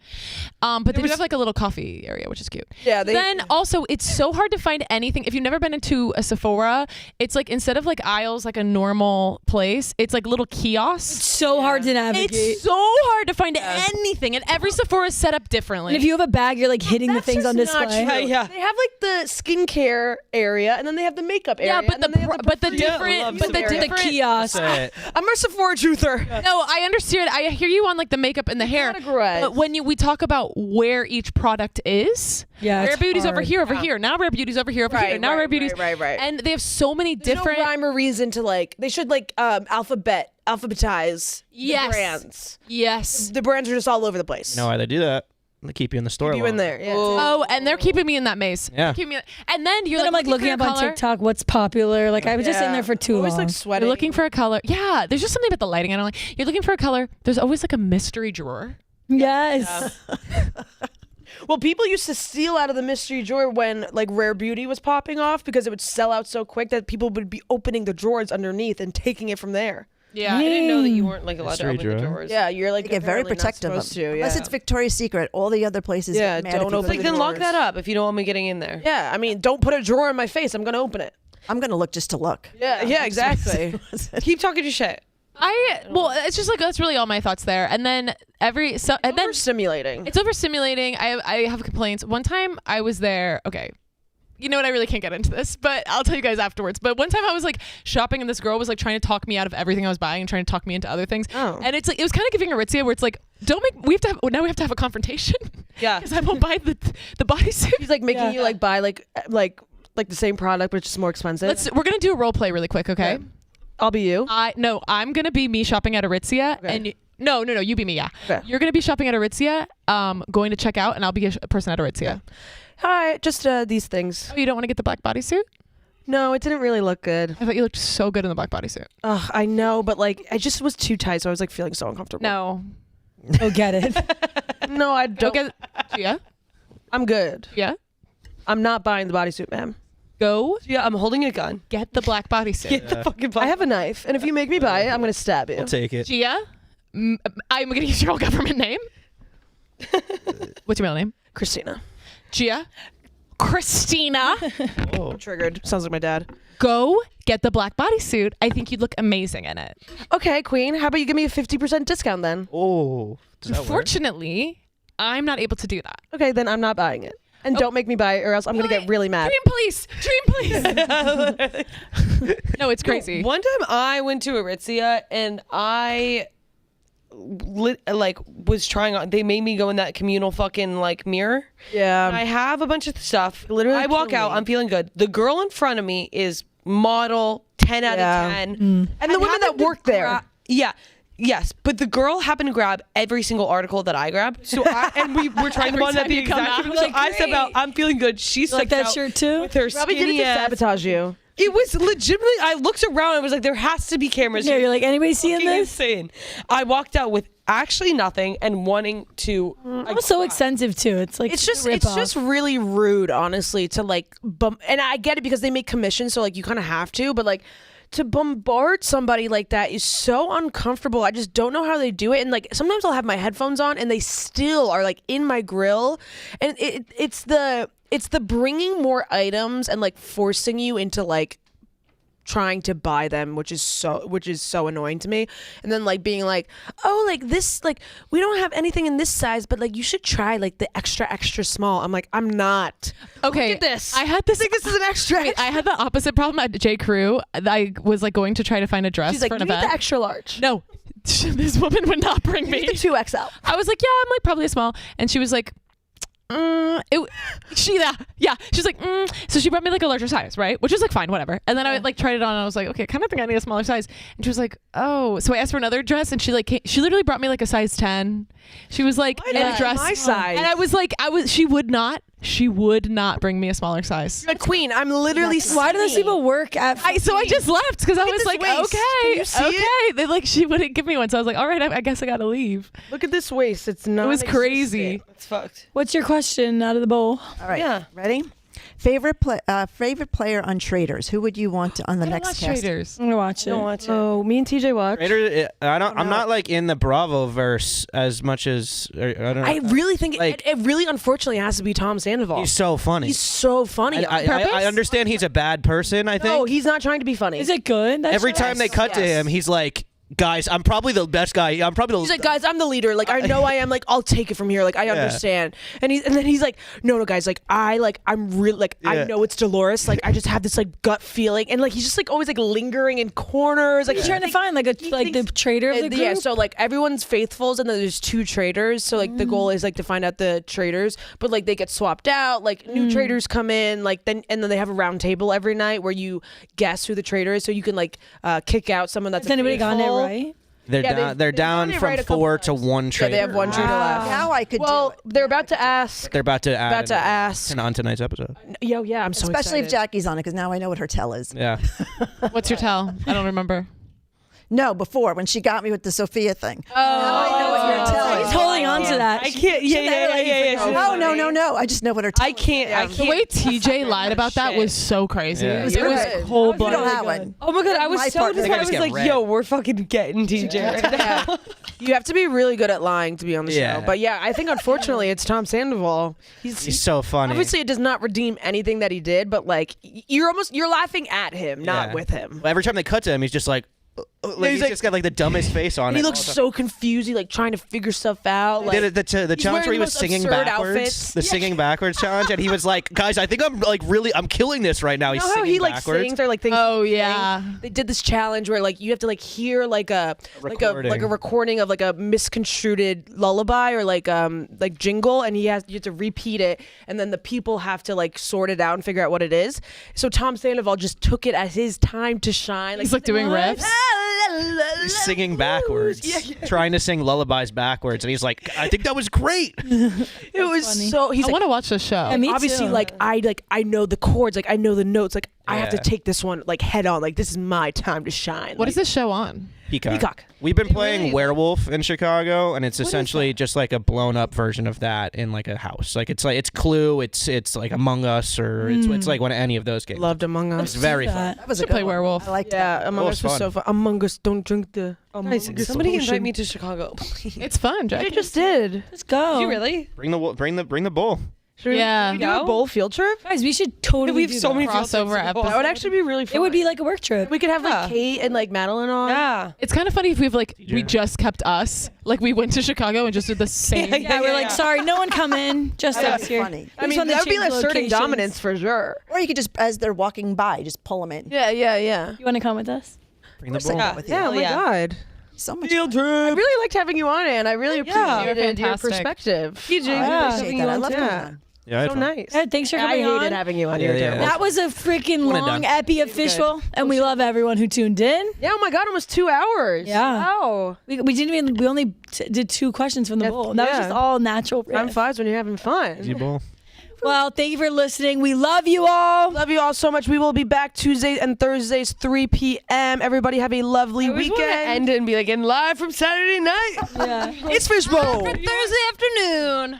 But they do have like a little coffee area, which is cute. Yeah, they- Then also, it's so hard to find anything. If you've never been into a Sephora, it's like instead of like aisles like a normal place, it's like little kiosks. So hard to navigate. It's so hard to find anything, and every Sephora is set up differently. And if you have a bag, you're like hitting the That's things on just not display. true. Yeah. They have like the skincare area, and then they have the makeup area. yeah, but and then they have the perfume. different, but the area. different. Kiosk. I'm a Sephora truther. No, I understand. I hear you on like the makeup and the hair. categorize. But when we talk about where each product is, Yeah, Rare it's Beauty's over hard. here, over here. Now Rare Beauty's over here, over here. Right, Now right, Rare Beauty's right. and they have so many There's different. no rhyme or reason to like. They should like alphabetize Yes. the brands. Yes. The brands are just all over the place. You know why they do that? They keep you in the store. Keep you in longer. there. Yeah. Oh, and they're keeping me in that maze. Yeah. They're keeping me, and then you're Then I'm like for looking your up on color. TikTok what's popular. Like I was just in there for too always long. like sweating. You're looking for a color. Yeah, there's just something about the lighting I don't like. You're looking for a color. There's always like a mystery drawer. Yes. Well, people used to steal out of the mystery drawer when like Rare Beauty was popping off because it would sell out so quick that people would be opening the drawers underneath and taking it from there. Yeah. I didn't know that you weren't like allowed to Mystery open the drawer. doors. Yeah, you're like They get very apparently not protective of supposed them. to, yeah. Unless it's Victoria's Secret. All the other places Yeah, get mad don't if you open go Like to then the lock doors. that up if you don't want me getting in there. Yeah, I mean, don't put a drawer in my face. I'm gonna open it. I'm going to look just to look. Yeah, exactly. Keep talking your shit. Well, it's just like that's really all my thoughts there. And then then Overstimulating. it's overstimulating. I have complaints. One time I was there. Okay. You know what? I really can't get into this, but I'll tell you guys afterwards. But one time I was like shopping and this girl was like trying to talk me out of everything I was buying and trying to talk me into other things. Oh. And it's like, it was kind of giving Aritzia where it's like, we have to have a confrontation. Yeah. Because I won't buy the bodysuit. He's like making you like buy like the same product, but it's just more expensive. We're going to do a role play really quick. Okay. I'll be you. I'm going to be me shopping at Aritzia and no, you be me. Yeah. Okay. You're going to be shopping at Aritzia, going to check out, and I'll be a person at Aritzia. Okay. Hi, just these things. Oh, you don't want to get the black bodysuit? No, it didn't really look good. I thought you looked so good in the black bodysuit. Ugh, I know, but like I just was too tight, so I was like feeling so uncomfortable. No. Go get it. No, I don't. Okay. Gia? I'm good. Yeah? I'm not buying the bodysuit, ma'am. Go Yeah, I'm holding a gun. get the black bodysuit. Get the fucking I have a knife, and if you make me buy it, I'm gonna stab you. I'll take it. Gia? I'm going to use your whole government name. What's your middle name? Christina. Gia? Christina? I'm triggered. Sounds like my dad. Go get the black bodysuit. I think you'd look amazing in it. Okay, Queen. How about you give me a 50% discount then? Oh, does that work? Unfortunately, I'm not able to do that. Okay, then I'm not buying it. And don't make me buy it, or else I'm gonna get really mad. Dream police. No, it's crazy. One time I went to Aritzia and I was trying on. They made me go in that communal fucking like mirror. Yeah. I have a bunch of stuff. Literally I walk kill out. me. I'm feeling good. The girl in front of me is model 10 out of 10. And the women that work there. Yeah. Yes, but the girl happened to grab every single article that I grabbed. So we were trying them on at time the you come exact out, time. like, So I step out. I'm feeling good. She like steps that out shirt too? with her Probably did it skinny to ass. sabotage you. It was legitimately. I looked around. I was like, there has to be cameras. Yeah, you're like, anybody seeing Fucking this? insane. I walked out with actually nothing and wanting to. It's so expensive too. It's like It's just a it's rip-off. just really rude, honestly, to like bump. And I get it because they make commission, so like you kind of have to, but like to bombard somebody like that is so uncomfortable. I just don't know how they do it. And like sometimes I'll have my headphones on and they still are like in my grill, and it's the bringing more items and like forcing you into like trying to buy them, which is so annoying to me. And then like being like, oh, like this, like we don't have anything in this size, but like you should try like the extra small. I'm like, I'm not. Okay, Look at this. I had this. I think this is an extra. I had the opposite problem at J. Crew. I was like going to try to find a dress She's like, for you an need event. the extra large. No, this woman would not bring You me. need the 2XL. I was like, yeah, I'm like probably a small, and she was like, she's like, so she brought me like a larger size, right? Which was like fine, whatever. And then I like tried it on, and I was like, okay, I kind of think I need a smaller size. And she was like, oh, so I asked for another dress, and she literally brought me like a size 10. She was like, in a dress, my size? and I was like, she would not bring me a smaller size. Like, Queen, I'm literally. Why do those people work at? So I just left because I was this like, waist. Can you see okay. They like she wouldn't give me one, so I was like, all right, I guess I gotta leave. Look at this waist. It's not. It was crazy. It's fucked. What's your question out of the bowl? All right. Yeah. Ready? Favorite player on Traders. Who would you want on the I don't next watch cast? Traders. I'm gonna watch it. Don't watch it. Oh, me and TJ watch. I'm not like in the Bravo verse as much as I don't know. I really think Like- it really unfortunately has to be Tom Sandoval. He's so funny. He's so funny. I understand he's a bad person. I think No, he's not trying to be funny. Is it good? That every show? time they cut to yes. him, he's like, "Guys, I'm probably the best guy. I'm probably the." He's like, guys, I'm the leader. Like, I know I am. Like, I'll take it from here. Like, I understand. And then he's like, no, guys. Like, I'm really like, I Yeah. know it's Dolores. Like, I just have this like gut feeling, and like he's just like always like lingering in corners. Like, He's trying to find like the traitor of the group. yeah. So like everyone's faithfuls, and then there's 2 traitors. So like the goal is like to find out the traitors, but like they get swapped out. Like new traitors come in. Like then they have a round table every night where you guess who the traitor is, so you can like kick out someone that's Has anybody gotten it faithful. right? They're they've down done it from right a couple 4 to times. 1 Yeah, traitor. they have 1 traitor left. Now I could Well, do it. they're about to ask. They're about to ask ask. on tonight's episode. Yeah, I'm so Especially excited. if Jackie's on it, because now I know what her tell is. Yeah. What's your tell? I don't remember. No, before when she got me with the Sophia thing. Oh, Now I know what your tell is. He's holding on onto that. I can't. No, no. I just know what her. I can't. I The can't. way TJ lied about that was so crazy. Yeah. It was Good. cold You don't blooded. have one. Oh my god, I was My so partner- disappointed. I just was get like, red. yo, we're fucking getting TJ right now. You have to be really good at lying to be on the Yeah. show. But yeah, I think unfortunately it's Tom Sandoval. He's so funny. Obviously, it does not redeem anything that he did, but like you're laughing at him, not Yeah. with him. Every time they cut to him, he's just like he's just got like the dumbest face on And it. he looks so confused. He like trying to figure stuff out. Like, the challenge wearing where he the was most singing absurd backwards, outfits. the singing backwards challenge, and he was like, "Guys, I think I'm killing this right now." you He's know how singing he like backwards. sings or like things. Oh, he yeah. sings? They did this challenge where like you have to like hear like a recording of like a misconstrued lullaby or like jingle, and you have to repeat it, and then the people have to like sort it out and figure out what it is. So Tom Sandoval just took it as his time to shine. He's like doing riffs. He's singing backwards, trying to sing lullabies backwards, and he's like, "I think that was great." It was funny. so. He's I like, want to watch this show. Yeah, me obviously too. like I know the chords, like I know the notes, like I have to Yeah. take this one like head on, like this is my time to shine. What is this show on? Peacock. We've been playing Werewolf in Chicago, and it's essentially just like a blown up version of that in like a house. Like it's Clue, it's like Among Us, or it's like one of any of those games. Loved Among Us. It's very fun. That was a Should good play one. werewolf. I liked Yeah, that. Among Oh, Us it's was fun. so fun. Among Us, don't drink the. Guys, somebody invite me to Chicago, please. It's fun, Jackie. I just did. Let's go. Did you really? Bring the bowl. Should we, Yeah. should we do a bowl field trip? Guys, we should totally We have do so that. many crossover episodes. That would actually be really fun. It would be like a work trip. We could have Yeah. like Kate and like Madeline on. Yeah. It's kind of funny if we just kept us. Like we went to Chicago and just did the same. Yeah, we're like, sorry, no one come in, just That us would here. be funny. I We just mean, wanted to that would be change asserting locations. dominance for sure. Or you could just, as they're walking by, just pull them in. Yeah. You want to come with us? Bring the Of course I bowl. can go with you. Yeah. Oh my yeah. God. So much. Field fun. I trip. really liked having you on, Anne. I really Yeah. appreciated You're your fantastic. perspective. TJ, Yeah. I appreciate that. I love coming Yeah. on. Yeah, I had So fun. nice. Yeah, thanks for I coming hated on. having you on Yeah, here yeah. too. That was a freaking One and long done. epi of Fishbowl, and we love everyone who tuned in. Yeah. Oh my God. Almost 2 hours. Yeah. Wow. We didn't even. We only did 2 questions from the Yeah, bowl. That was yeah. just all natural. Time riff. flies when you're having fun. Easy bowl. Well, thank you for listening. We love you all. Love you all so much. We will be back Tuesdays and Thursdays, 3 p.m. Everybody have a lovely I always wanna weekend. end it and be like, and live from Saturday night. Yeah. It's Fishbowl. Thursday afternoon.